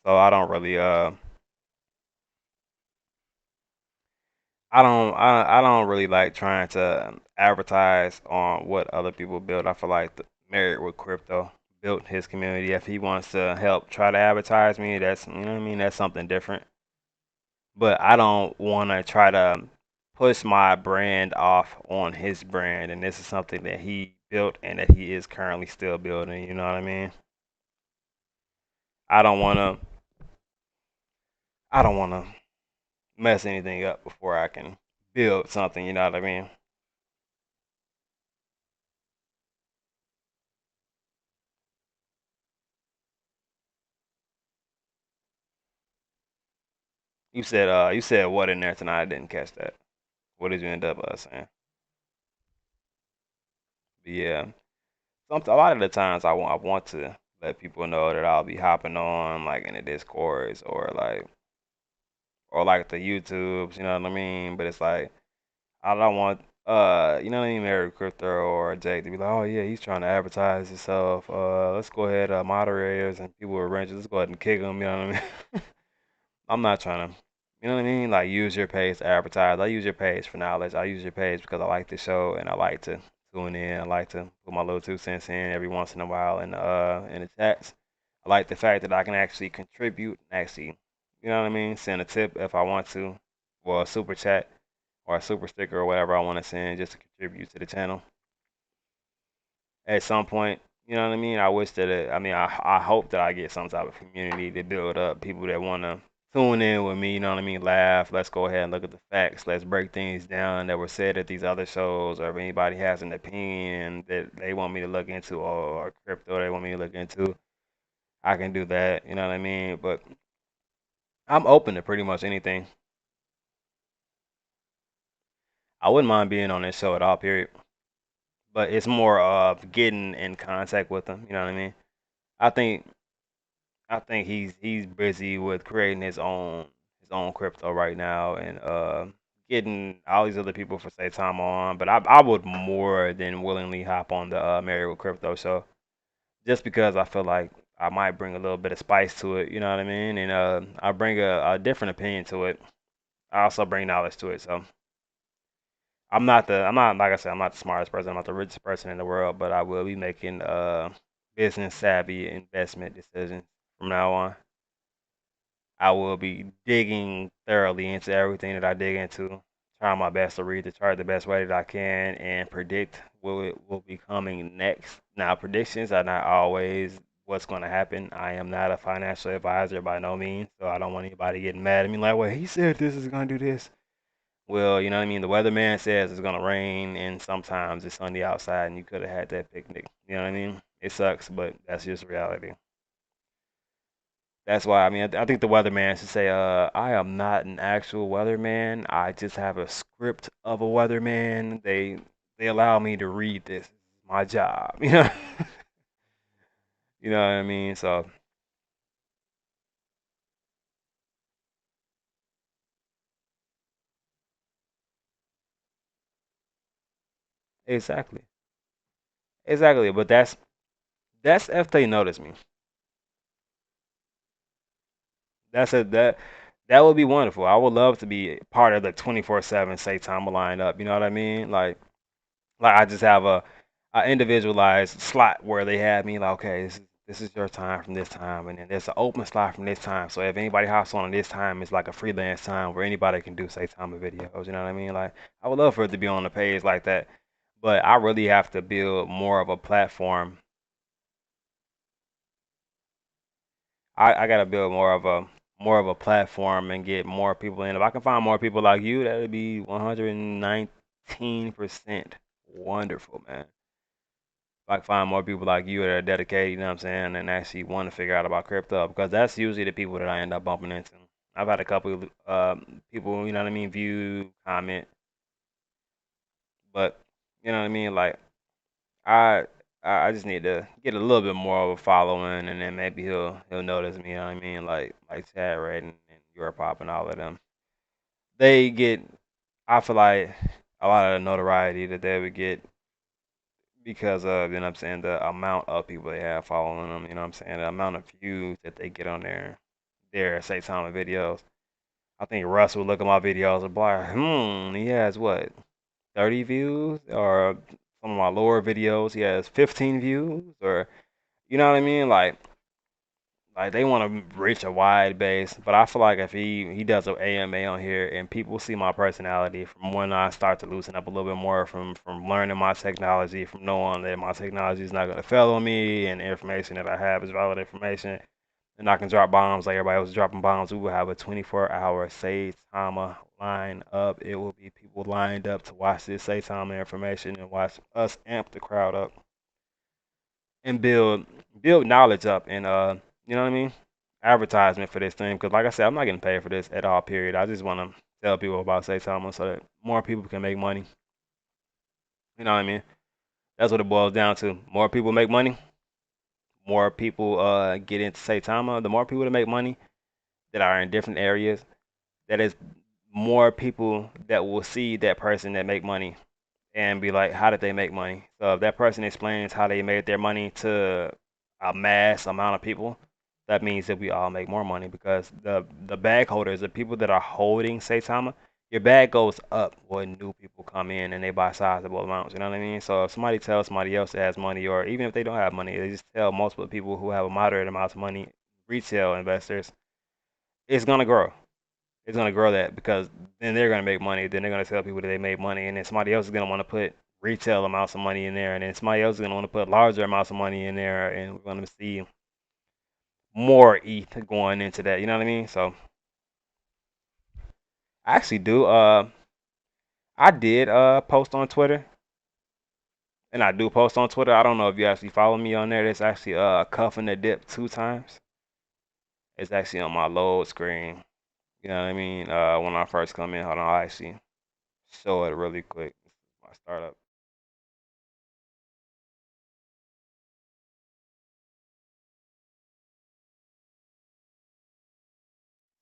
so I don't really like trying to advertise on what other people build. I feel like Married with Crypto built his community. If he wants to help try to advertise me, that's, you know what I mean. That's something different. But I don't want to try to push my brand off on his brand, and this is something that he built and that he is currently still building. You know what I mean? I don't want to. I don't want to mess anything up before I can build something. You know what I mean? You said what in there tonight? I didn't catch that. What did you end up saying? But yeah, a lot of the times I want to let people know that I'll be hopping on like in the Discords or like the YouTubes. You know what I mean? But it's like I don't want you know what I mean, Mary Crypto or Jake to be like, oh yeah, he's trying to advertise himself. Let's go ahead, moderators and people with ranges. Let's go ahead and kick him. You know what I mean? I'm not trying to, you know what I mean? Like use your page to advertise. I use your page for knowledge. I use your page because I like the show and I like to tune in. I like to put my little 2 cents in every once in a while in the chats. I like the fact that I can actually contribute, actually, you know what I mean? Send a tip if I want to, or a super chat or a super sticker or whatever I want to send just to contribute to the channel at some point. You know what I mean? I wish that I hope that I get some type of community to build up people that want to tune in with me. You know what I mean? Laugh. Let's go ahead and look at the facts. Let's break things down that were said at these other shows. Or if anybody has an opinion that they want me to look into, or crypto they want me to look into, I can do that. You know what I mean? But I'm open to pretty much anything. I wouldn't mind being on this show at all. Period. But it's more of getting in contact with them. You know what I mean? I think I think he's busy with creating his own crypto right now and getting all these other people for Saitama on. But I would more than willingly hop on the Married with Crypto show just because I feel like I might bring a little bit of spice to it. You know what I mean? And I bring a different opinion to it. I also bring knowledge to it. So I'm not like I said, I'm not the smartest person, I'm not the richest person in the world, but I will be making business savvy investment decisions from now on. I will be digging thoroughly into everything that I dig into, trying my best to read the chart the best way that I can and predict what it will be coming next. Now, predictions are not always what's going to happen. I am not a financial advisor by no means, so I don't want anybody getting mad at me like, well, he said this is going to do this. Well, you know what I mean? The weatherman says it's gonna rain, and sometimes it's sunny outside, and you could have had that picnic. You know what I mean? It sucks, but that's just reality. That's why I think the weatherman should say, I am not an actual weatherman. I just have a script of a weatherman. They allow me to read this. It's my job. You know? You know what I mean? So exactly, exactly. But that's if they notice me. That would be wonderful. I would love to be part of the 24/7 say time lineup. You know what I mean? Like I just have a individualized slot where they have me like, okay, this is your time from this time, and then there's an open slot from this time. So if anybody hops on at this time, it's like a freelance time where anybody can do say time of videos. You know what I mean? Like I would love for it to be on the page like that, but I really have to build more of a platform. I gotta build more of a platform and get more people in. If I can find more people like you, that would be 119% wonderful, man. If I can find more people like you that are dedicated, you know what I'm saying, and actually want to figure out about crypto, because that's usually the people that I end up bumping into. I've had a couple of people, you know what I mean, view, comment, but you know what I mean, like I I just need to get a little bit more of a following, and then maybe he'll notice me. You know what I mean? Like Chad Redden and Europop and all of them. They get. I feel like a lot of the notoriety that they would get because of, you know what I'm saying, the amount of people they have following them, you know what I'm saying, the amount of views that they get on their Saitama videos. I think Russ would look at my videos and be like, he has what, 30 views? Or some of my lower videos, he has 15 views? Or, you know what I mean? Like they want to reach a wide base, but I feel like if he does an AMA on here and people see my personality from when I start to loosen up a little bit more from learning my technology, from knowing that my technology is not going to fail on me and the information that I have is valid information, and I can drop bombs like everybody else is dropping bombs. We will have a 24-hour save timer line up. It will be people lined up to watch this save timer information and watch us amp the crowd up and build knowledge up and you know what I mean, advertisement for this thing, because like I said, I'm not getting paid for this at all, period. I just want to tell people about Saitama so that more people can make money. You know what I mean? That's what it boils down to. More people make money, more people get into Saitama. The more people that make money that are in different areas, that is more people that will see that person that make money and be like, how did they make money? So if that person explains how they made their money to a mass amount of people, that means that we all make more money, because the bag holders, the people that are holding Saitama, your bag goes up when new people come in and they buy sizable amounts. You know what I mean? So if somebody tells somebody else that has money, or even if they don't have money, they just tell multiple people who have a moderate amount of money, retail investors, it's gonna grow. It's gonna grow that, because then they're gonna make money. Then they're gonna tell people that they made money, and then somebody else is gonna want to put retail amounts of money in there, and then somebody else is gonna want to put larger amounts of money in there, and we're gonna see more ETH going into that. You know what I mean? So I actually do. I did post on Twitter, and I do post on Twitter. I don't know if you actually follow me on there. It's actually cuffing the dip 2 times. It's actually on my load screen. You know what I mean? When I first come in, hold on, I'll actually show it really quick. My startup.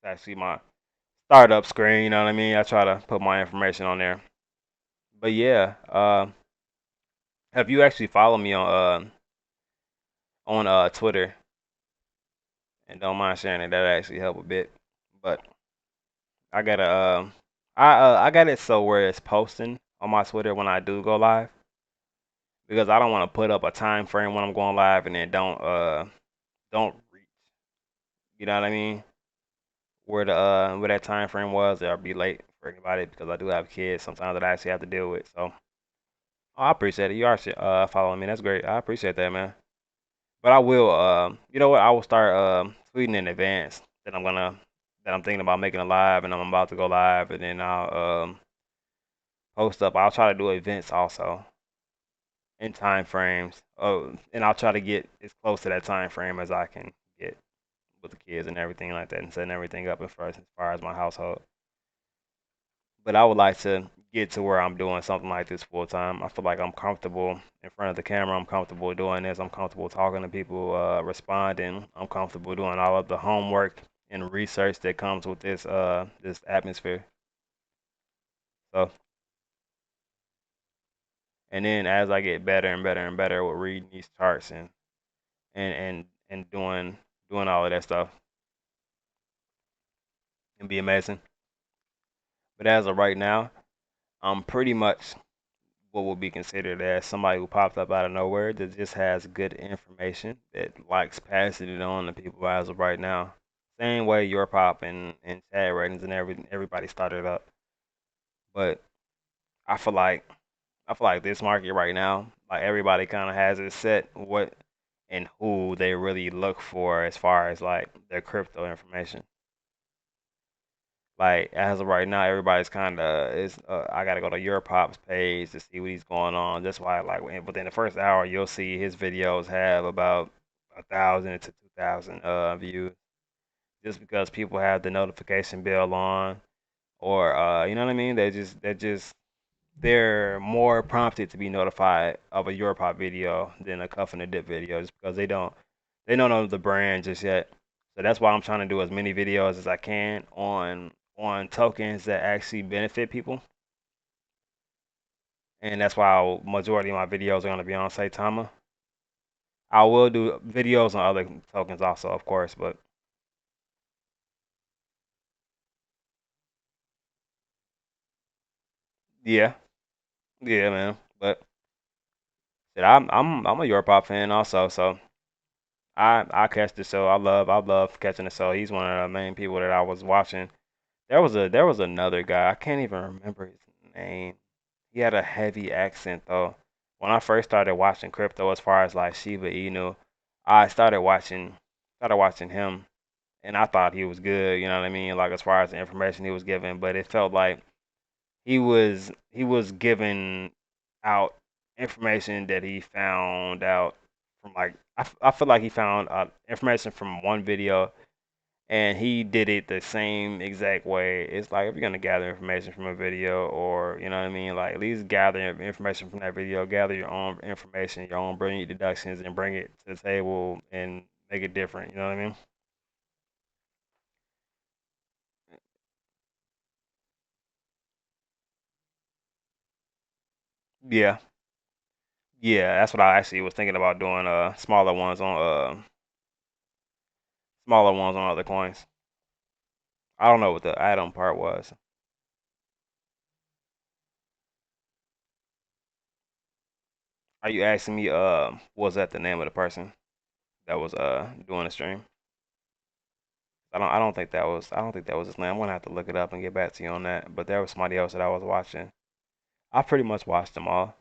It's actually my startup screen. You know what I mean? I try to put my information on there. But yeah, have you actually followed me on Twitter, and don't mind sharing it? That actually help a bit. But I gotta I got it so where it's posting on my Twitter when I do go live, because I don't want to put up a time frame when I'm going live and then don't reach. You know what I mean? Where that time frame was, I'll be late for anybody because I do have kids sometimes that I actually have to deal with. So oh, I appreciate it. You are following me. That's great. I appreciate that, man. But I will, you know what? I will start tweeting in advance that I'm thinking about making a live and I'm about to go live, and then I'll post up. I'll try to do events also in time frames. Oh, and I'll try to get as close to that time frame as I can get with the kids and everything like that, and setting everything up as far as my household. But I would like to get to where I'm doing something like this full time. I feel like I'm comfortable in front of the camera. I'm comfortable doing this. I'm comfortable talking to people, responding. I'm comfortable doing all of the homework and research that comes with this atmosphere. So, and then as I get better and better and better with reading these charts and doing all of that stuff, it'd be amazing. But as of right now, I'm pretty much what would be considered as somebody who popped up out of nowhere that just has good information that likes passing it on to people as of right now. Same way your pop and chat ratings and everybody started up. But I feel like I feel like this market right now, like everybody kind of has it set what and who they really look for as far as like their crypto information. Like as of right now, everybody's kind of is. I gotta go to your pop's page to see what he's going on. That's why, like, within the first hour, you'll see his videos have about 1,000 to 2,000 views, just because people have the notification bell on, or you know what I mean. They're more prompted to be notified of a your pop video than a cuff and a dip video, just because they don't know the brand just yet. So that's why I'm trying to do as many videos as I can on tokens that actually benefit people. and that's why majority of my videos are gonna be on Saitama. I will do videos on other tokens also, of course, but yeah, yeah, man. But shit, I'm a Europop fan also, so I catch the show. I love catching the show. He's one of the main people that I was watching. There was another guy. I can't even remember his name. He had a heavy accent though. When I first started watching crypto, as far as like Shiba Inu, I started watching him, and I thought he was good. You know what I mean? Like as far as the information he was giving, but it felt like he was giving out information that he found out from like I feel like he found information from one video and he did it the same exact way. It's like if you're gonna gather information from a video, or you know what I mean, like at least gather information from that video, gather your own information, your own brilliant deductions, and bring it to the table and make it different. You know what I mean? Yeah, yeah. That's what I actually was thinking about doing. Smaller ones on other coins. I don't know what the add-on part was. Are you asking me? Was that the name of the person that was doing the stream? I don't think that was his name. I'm gonna have to look it up and get back to you on that. But there was somebody else that I was watching. I pretty much watched them all,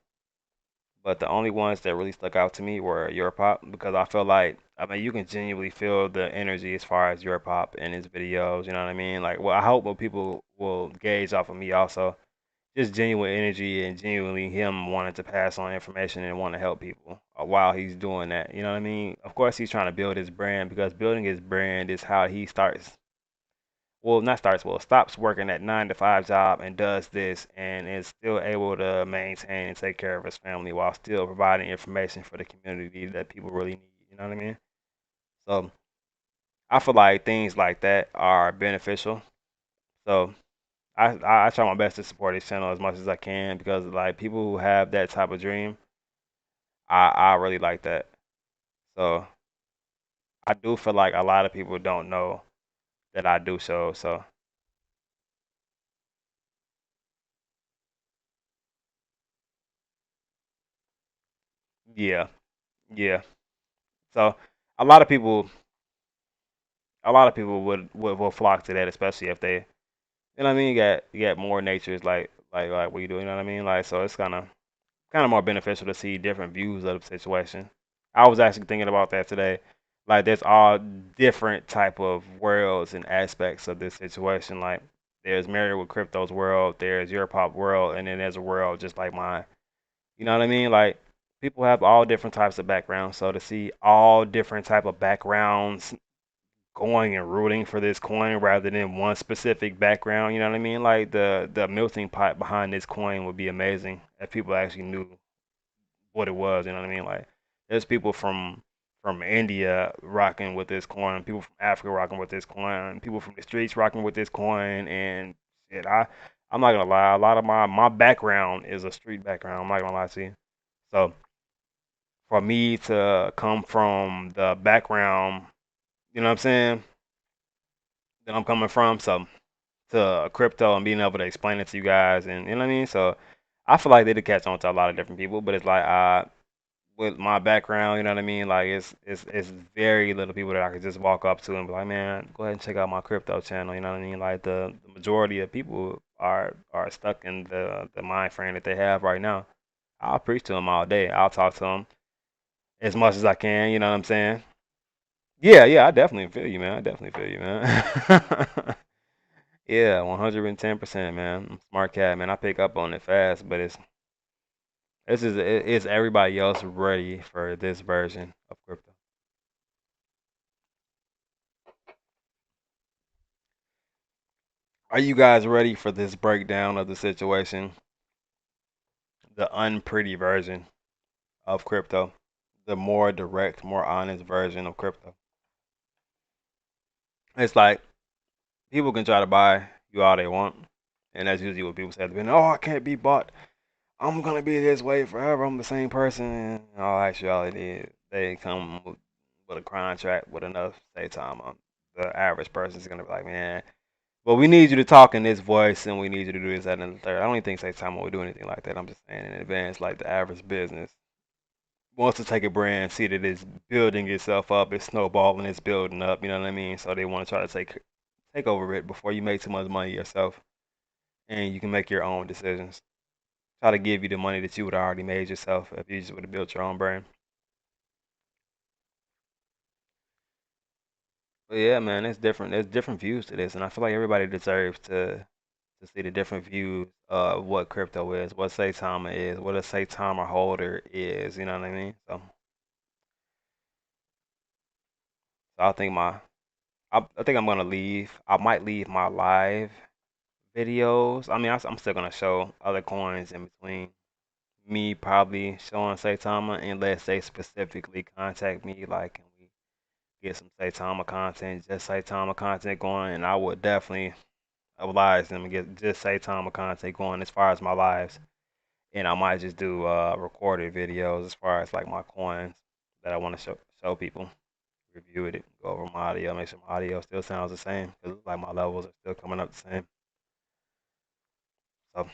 but the only ones that really stuck out to me were Europop because I feel like I mean you can genuinely feel the energy as far as Europop in his videos. You know what I mean? Like, well, I hope what people will gauge off of me also just genuine energy and genuinely him wanting to pass on information and want to help people while he's doing that. You know what I mean? Of course, he's trying to build his brand because building his brand is how he starts, well, not starts, well, stops working that 9 to 5 job and does this and is still able to maintain and take care of his family while still providing information for the community that people really need. You know what I mean? So I feel like things like that are beneficial. So I try my best to support his channel as much as I can because like people who have that type of dream, I really like that. So I do feel like a lot of people don't know that I do so. So yeah, yeah. So a lot of people a lot of people would will flock to that, especially if they, you know what I mean, you got more natures like we do, you know what I mean? Like so it's kind of more beneficial to see different views of the situation. I was actually thinking about that today. Like there's all different type of worlds and aspects of this situation. Like there's Married with Crypto's world, there's your pop world, and then there's a world just like mine. You know what I mean? Like people have all different types of backgrounds. So to see all different type of backgrounds going and rooting for this coin rather than one specific background. You know what I mean? Like the melting pot behind this coin would be amazing if people actually knew what it was. You know what I mean? Like there's people from India rocking with this coin, people from Africa rocking with this coin, people from the streets rocking with this coin, and shit, I'm not gonna lie, a lot of my background is a street background. I'm not gonna lie to you. So for me to come from the background, you know what I'm saying, that I'm coming from, so to crypto and being able to explain it to you guys, and you know what I mean. So I feel like they did catch on to a lot of different people, but it's like with my background, you know what I mean. Like it's very little people that I could just walk up to and be like, man, go ahead and check out my crypto channel. You know what I mean. Like the majority of people are stuck in the mind frame that they have right now. I'll preach to them all day. I'll talk to them as much as I can. You know what I'm saying? Yeah, yeah, I definitely feel you, man. I definitely feel you, man. Yeah, 110%, man. I'm a smart cat, man. I pick up on it fast, but is everybody else ready for this version of crypto? Are you guys ready for this breakdown of the situation? The unpretty version of crypto, the more direct, more honest version of crypto. It's like people can try to buy you all they want, and that's usually what people say at the beginning. Oh, I can't be bought. I'm gonna be this way forever. I'm the same person. And in all actuality, they come with a contract with enough say time. The average person is gonna be like, man, well, we need you to talk in this voice, and we need you to do this, that, and the third. I don't even think Saitama would do anything like that. I'm just saying in advance, like the average business wants to take a brand, see that it's building itself up, it's snowballing, it's building up. You know what I mean? So they want to try to take over it before you make too much money yourself, and you can make your own decisions. Try to give you the money that you would have already made yourself if you just would have built your own brand. But yeah, man, it's different. There's different views to this, and I feel like everybody deserves to see the different views of what crypto is, what Saitama is, what a Saitama holder is. You know what I mean? So I think I think I'm gonna leave. I might leave my live videos. I mean, I'm still gonna show other coins in between. Me probably showing Saitama unless they specifically contact me, like, can we get some Saitama content, just Saitama content going, and I would definitely oblige them and get just Saitama content going as far as my lives. And I might just do recorded videos as far as like my coins that I want to show people, review it, go over my audio, make sure my audio still sounds the same because like my levels are still coming up the same. So,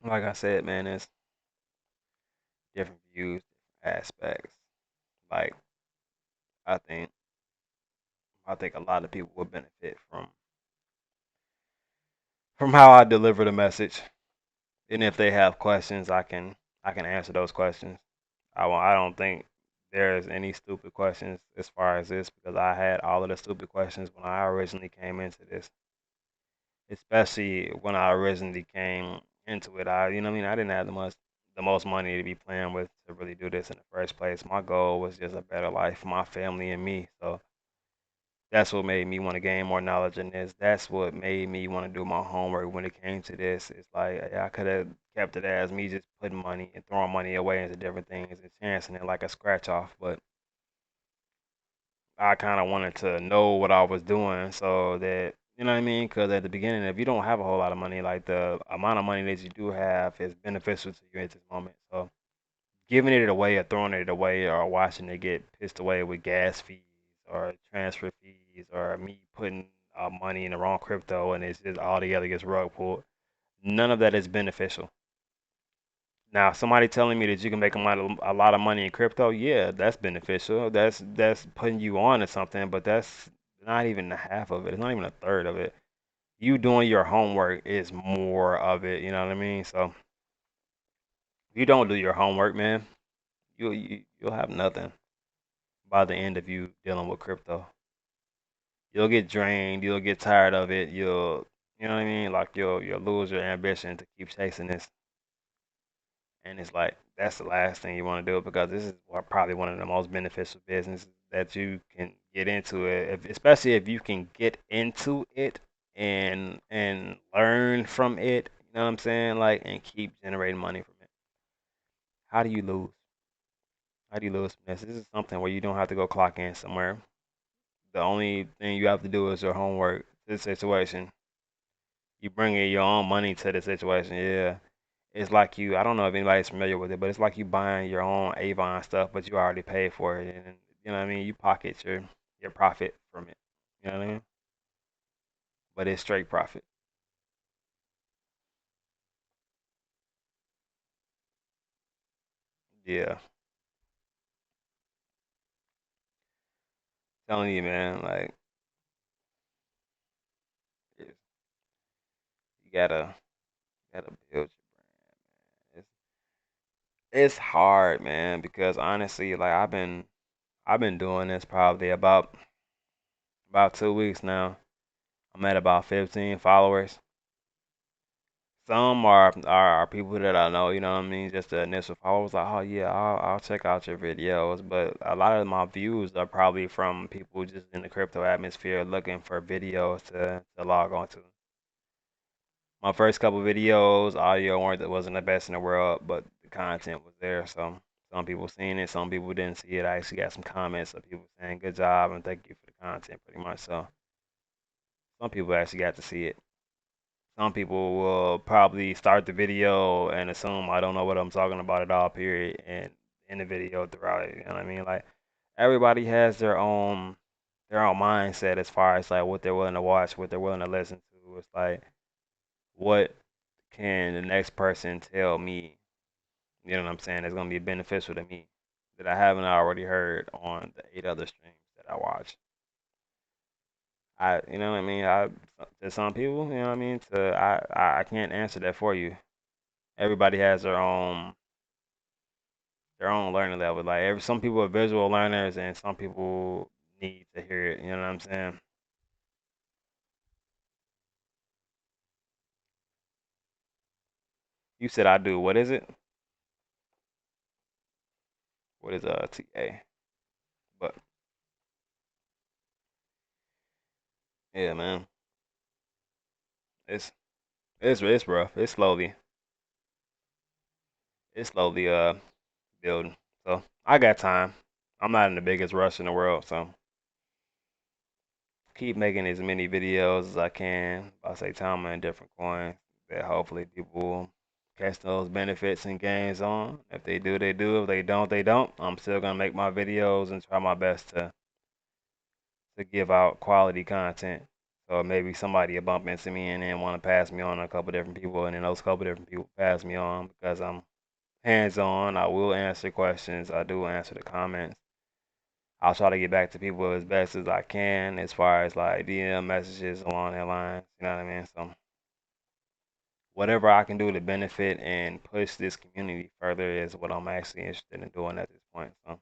like I said, man, it's different views, different aspects. Like I think I think a lot of people will benefit from how I deliver the message. And if they have questions, I can answer those questions. I don't think there's any stupid questions as far as this because I had all of the stupid questions when I originally came into this, especially when I originally came into it. You know what I mean? I didn't have the most money to be playing with to really do this in the first place. My goal was just a better life for my family and me. So that's what made me want to gain more knowledge in this. That's what made me want to do my homework when it came to this. It's like I could have kept it as me just putting money and throwing money away into different things and chancing it like a scratch off. But I kind of wanted to know what I was doing so that, you know what I mean? Because at the beginning, if you don't have a whole lot of money, like the amount of money that you do have is beneficial to you at this moment. So giving it away or throwing it away or watching it get pissed away with gas fees or transfer fees or me putting money in the wrong crypto and it's just all together gets rug pulled. None of that is beneficial. Now, somebody telling me that you can make a lot of money in crypto, yeah, that's beneficial. That's putting you on to something, but that's not even the half of it. It's not even a third of it. You doing your homework is more of it. You know what I mean? So if you don't do your homework, man, you'll have nothing by the end of you dealing with crypto. You'll get drained. You'll get tired of it. You know what I mean? Like you'll lose your ambition to keep chasing this. And it's like that's the last thing you want to do because this is probably one of the most beneficial businesses that you can get into it, especially if you can get into it and learn from it. You know what I'm saying? Like and keep generating money from it. How do you lose? How do you lose from this? This is something where you don't have to go clock in somewhere. The only thing you have to do is your homework. This situation, you bring in your own money to the situation. Yeah, it's like you. I don't know if anybody's familiar with it, but it's like you buying your own Avon stuff, but you already paid for it, and you know what I mean. You pocket your profit from it. You know what I mean? But it's straight profit. Yeah, telling you, man. Like it's, you gotta build. It's it's hard, man, because honestly, like I've been doing this probably about 2 weeks now. I'm at about 15 followers. Some are people that I know, you know what I mean? Just the initial followers, like, oh yeah, I'll check out your videos. But a lot of my views are probably from people just in the crypto atmosphere looking for videos to log on to. My first couple videos, audio wasn't the best in the world, but the content was there. So some people seen it, some people didn't see it. I actually got some comments of people saying good job and thank you for the content, pretty much. So some people actually got to see it. some people will probably start the video and assume I don't know what I'm talking about at all, period, and in the video throughout it. You know what I mean? Like everybody has their own mindset as far as like what they're willing to watch, what they're willing to listen to. It's like what can the next person tell me, you know what I'm saying, that's gonna be beneficial to me that I haven't already heard on the eight other streams that I watch. You know what I mean? To some people, you know what I mean? I can't answer that for you. Everybody has their own learning level. Like some people are visual learners, and some people need to hear it. You know what I'm saying? You said I do. What is it? What is TA? But yeah, man, it's it's rough. It's slowly building. So I got time. I'm not in the biggest rush in the world, so keep making as many videos as I can about Saitama and different coins that hopefully people will catch those benefits and gains on. If they do, they do. If they don't, they don't. I'm still gonna make my videos and try my best to give out quality content. So maybe somebody will bump into me and then want to pass me on to a couple different people, and then those couple different people pass me on because I'm hands on. I will answer questions. I do answer the comments. I'll try to get back to people as best as I can as far as like DM messages along that line. You know what I mean? So whatever I can do to benefit and push this community further is what I'm actually interested in doing at this point. So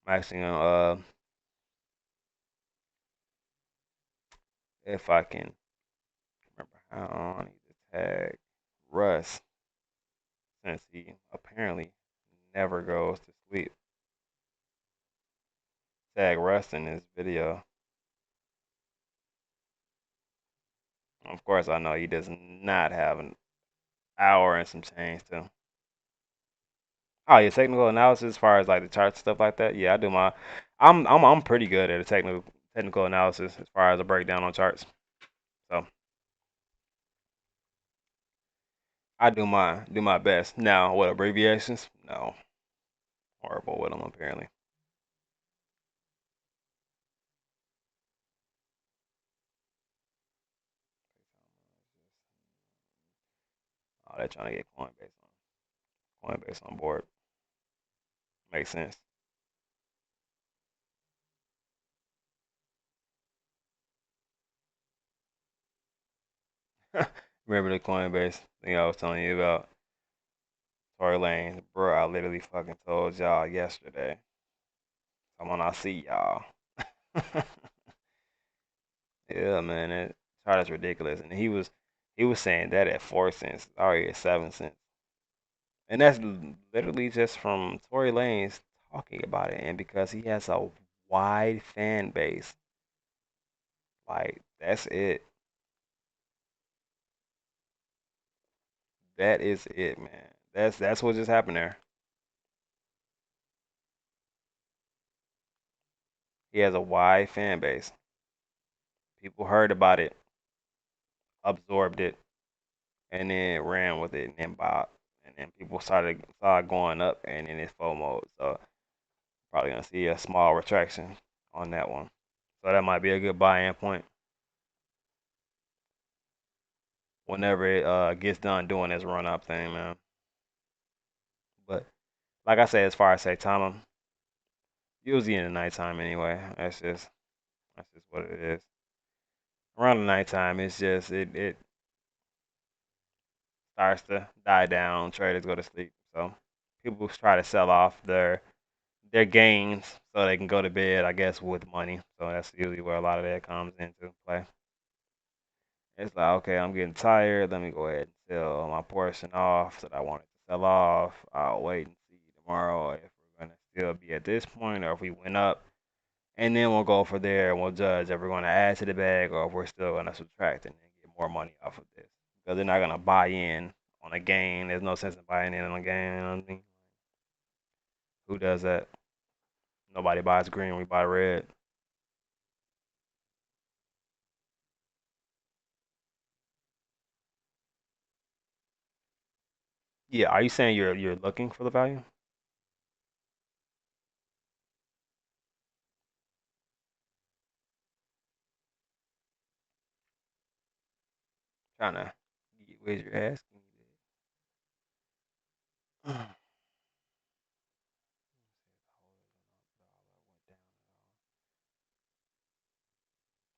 I'm actually gonna if I can remember how I need to tag Russ since he apparently never goes to sleep. Tag Russ in this video. Of course I know he does not have an hour and some change to. Oh yeah, technical analysis as far as like the charts stuff like that. Yeah, I do my. I'm pretty good at a technical analysis as far as a breakdown on charts. So I do my best. Now, what abbreviations? No, horrible with them apparently. Oh, they're trying to get Coinbase on board. Makes sense. Remember the Coinbase thing I was telling you about? Tory Lane, bro. I literally fucking told y'all yesterday. Come on, I'll see y'all. Yeah, man, that chart is ridiculous. And he was saying that at 4 cents, already at 7 cents. And that's literally just from Tory Lanez talking about it. And because he has a wide fan base, like that's it. That is it, man. That's what just happened there. He has a wide fan base. People heard about it, absorbed it, and then ran with it and then bought. And then people started going up and then it's FOMO. So probably gonna see a small retraction on that one. So that might be a good buy-in point whenever it gets done doing this run-up thing, man. But like I said, as far as say time, usually in the nighttime anyway. That's just what it is. Around the nighttime, it's just it starts to die down. Traders go to sleep, so people try to sell off their gains so they can go to bed, I guess, with money. So that's usually where a lot of that comes into play. It's like, okay, I'm getting tired. Let me go ahead and sell my portion off that I wanted to sell off. I'll wait and see tomorrow if we're gonna still be at this point or if we went up, and then we'll go for there and we'll judge if we're gonna add to the bag or if we're still gonna subtract and then get more money off of this because they're not gonna buy in on a gain. There's no sense in buying in on a gain. You know what I mean? Who does that? Nobody buys green. We buy red. Yeah, are you saying you're looking for the value? Trying to get what you're asking.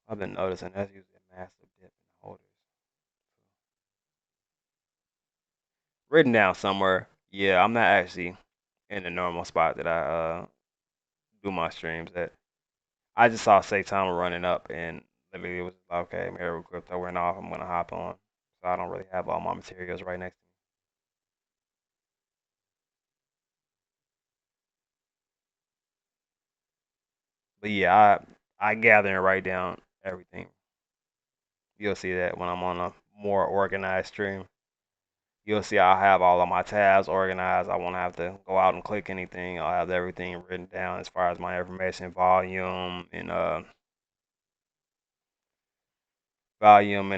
I've been noticing that's usually a massive dip in the holders. Written down somewhere. Yeah, I'm not actually in the normal spot that I do my streams at. I just saw Saitama running up and literally it was like, okay, Mary crypto went off. I'm gonna hop on. So I don't really have all my materials right next to me. But yeah, I gather and write down everything. You'll see that when I'm on a more organized stream. You'll see I'll have all of my tabs organized. I won't have to go out and click anything. I'll have everything written down as far as my information, volume and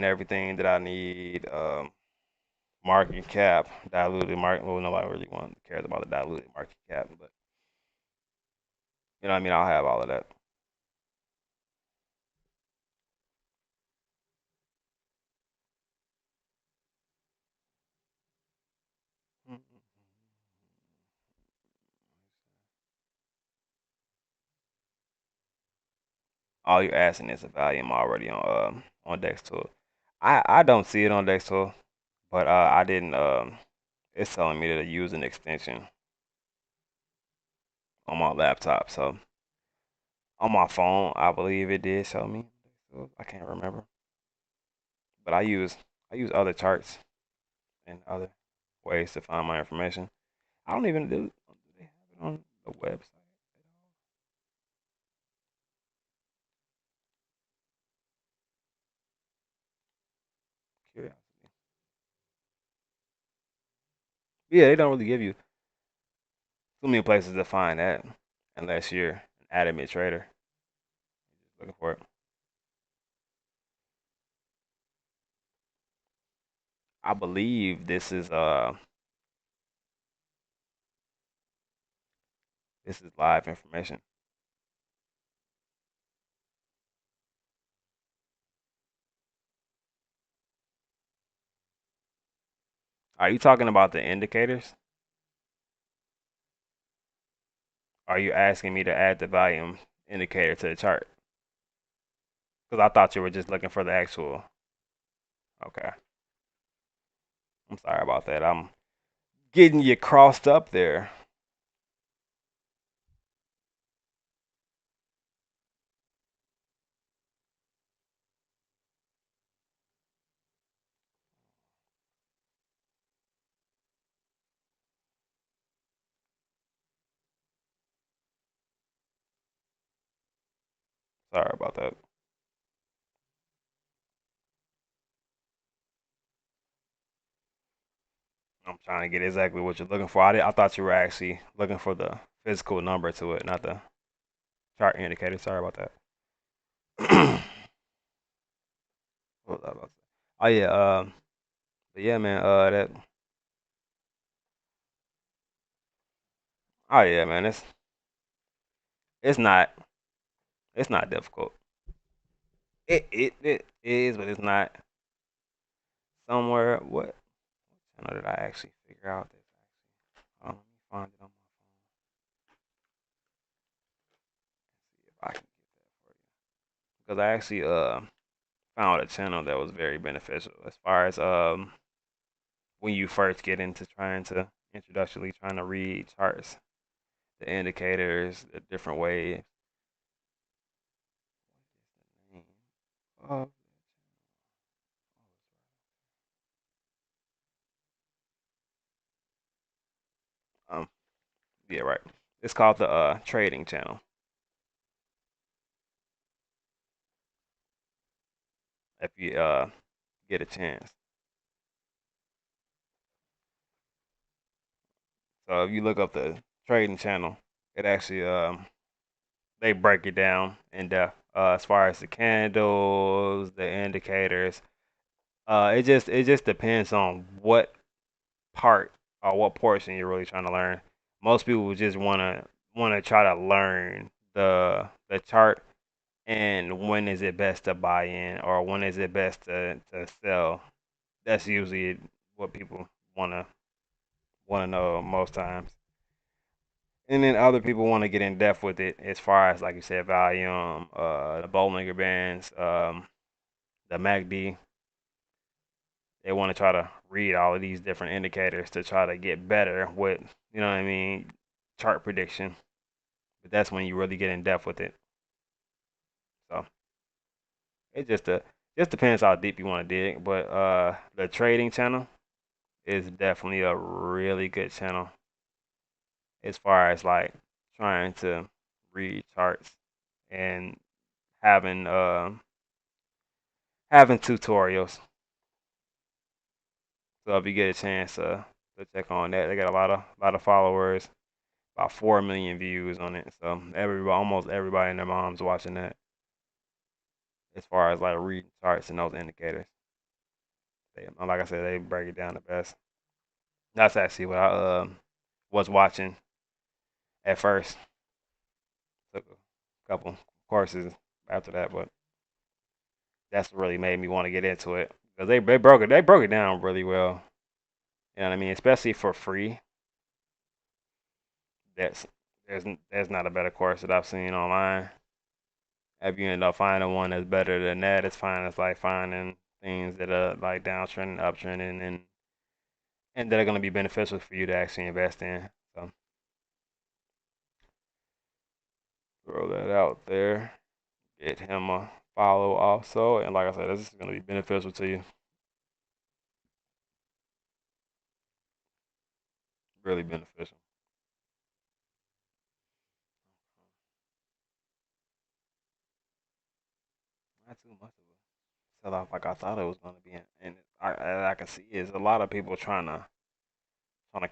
everything that I need. Market cap, diluted market. Well, nobody really cares about the diluted market cap, but you know what I mean. I'll have all of that. All you're asking is a volume already on Dex tool. I don't see it on Dex tool, but I didn't. It's telling me to use an extension on my laptop. So on my phone, I believe it did show me. I can't remember, but I use other charts and other ways to find my information. I don't even do they have it on the website? Curiosity. Yeah, they don't really give you too many places to find that unless you're an adamant trader looking for it. I believe this is live information. Are you talking about the indicators? Are you asking me to add the volume indicator to the chart? Because I thought you were just looking for the actual. Okay, I'm sorry about that. I'm getting you crossed up there. Sorry about that. I'm trying to get exactly what you're looking for. I thought you were actually looking for the physical number to it, not the chart indicator. Sorry about that. What was I about to say? Oh yeah, but yeah, man. That. Oh yeah, man. It's not it's not difficult. It is, but it's not somewhere. What channel did I actually figure out this? Let me find it on my see if I can get that for you. Because I actually found a channel that was very beneficial as far as when you first get into trying to introductionally trying to read charts, the indicators, the different ways. Oh, um, yeah, right. It's called the trading channel. If you get a chance. So if you look up the trading channel, it actually they break it down in depth as far as the candles, the indicators. It just depends on what part. or what portion you're really trying to learn. Most people just wanna try to learn the chart and when is it best to buy in or when is it best to sell. That's usually what people wanna wanna know most times. And then other people want to get in depth with it as far as like you said, volume, the Bollinger Bands, the MACD. They want to try to read all of these different indicators to try to get better with, you know what I mean, chart prediction. But that's when you really get in depth with it. So it just depends how deep you want to dig. But the trading channel is definitely a really good channel as far as like trying to read charts and having having tutorials. So if you get a chance to check on that, they got a lot of followers, about 4 million views on it. So almost everybody and their mom's watching that. As far as like reading charts and those indicators, like I said, they break it down the best. That's actually what I was watching at first. Took a couple courses after that, but that's what really made me want to get into it because they broke it down really well. You know what I mean? Especially for free. That's there's there's not a better course that I've seen online. If you end up finding one that's better than that, it's fine. It's like finding things that are like downtrending, uptrending, and that are going to be beneficial for you to actually invest in. So throw that out there. Get him a follow also, and like I said, this is going to be beneficial to you. Really beneficial. Not too much of a sell off like I thought it was going to be, and I can see is a lot of people trying to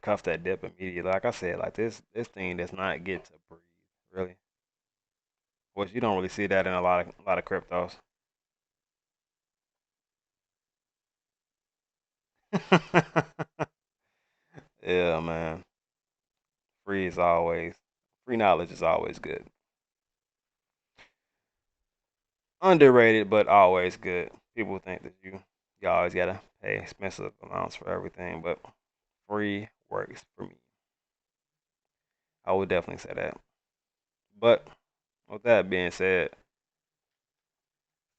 cuff that dip immediately. Like I said, like this thing does not get to breathe really. Which you don't really see that in a lot of cryptos. Yeah, man. Free is always free knowledge is always good. Underrated, but always good. People think that you always gotta pay expensive amounts for everything, but free works for me. I would definitely say that. But with that being said,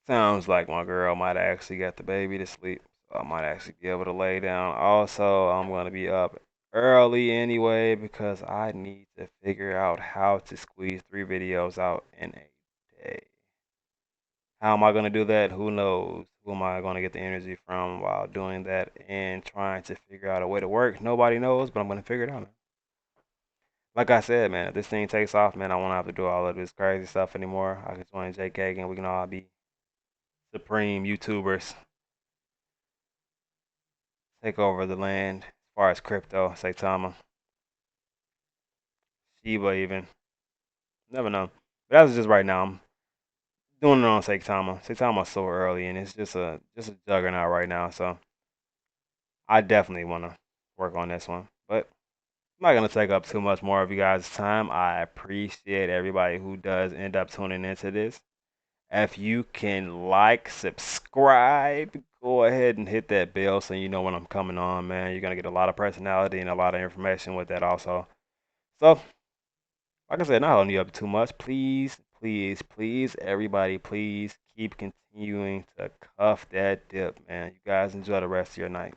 sounds like my girl might have actually got the baby to sleep. So I might actually be able to lay down. Also, I'm gonna be up early anyway because I need to figure out how to squeeze 3 videos out in a day. How am I gonna do that? Who knows? Who am I gonna get the energy from while doing that and trying to figure out a way to work? Nobody knows, but I'm gonna figure it out. Like I said, man, if this thing takes off, man, I won't have to do all of this crazy stuff anymore. I can join JK and we can all be supreme YouTubers, take over the land as far as crypto, Saitama, Shiba even. Never know. But that's just right now. I'm doing it on Saitama. Saitama's so early and it's just a juggernaut right now. So I definitely wanna work on this one. But I'm not gonna take up too much more of you guys' time. I appreciate everybody who does end up tuning into this. If you can like, subscribe, go ahead and hit that bell so you know when I'm coming on, man. You're gonna get a lot of personality and a lot of information with that also. So, like I said, not holding you up too much. Please, please, please, everybody, please keep continuing to cuff that dip, man. You guys enjoy the rest of your night.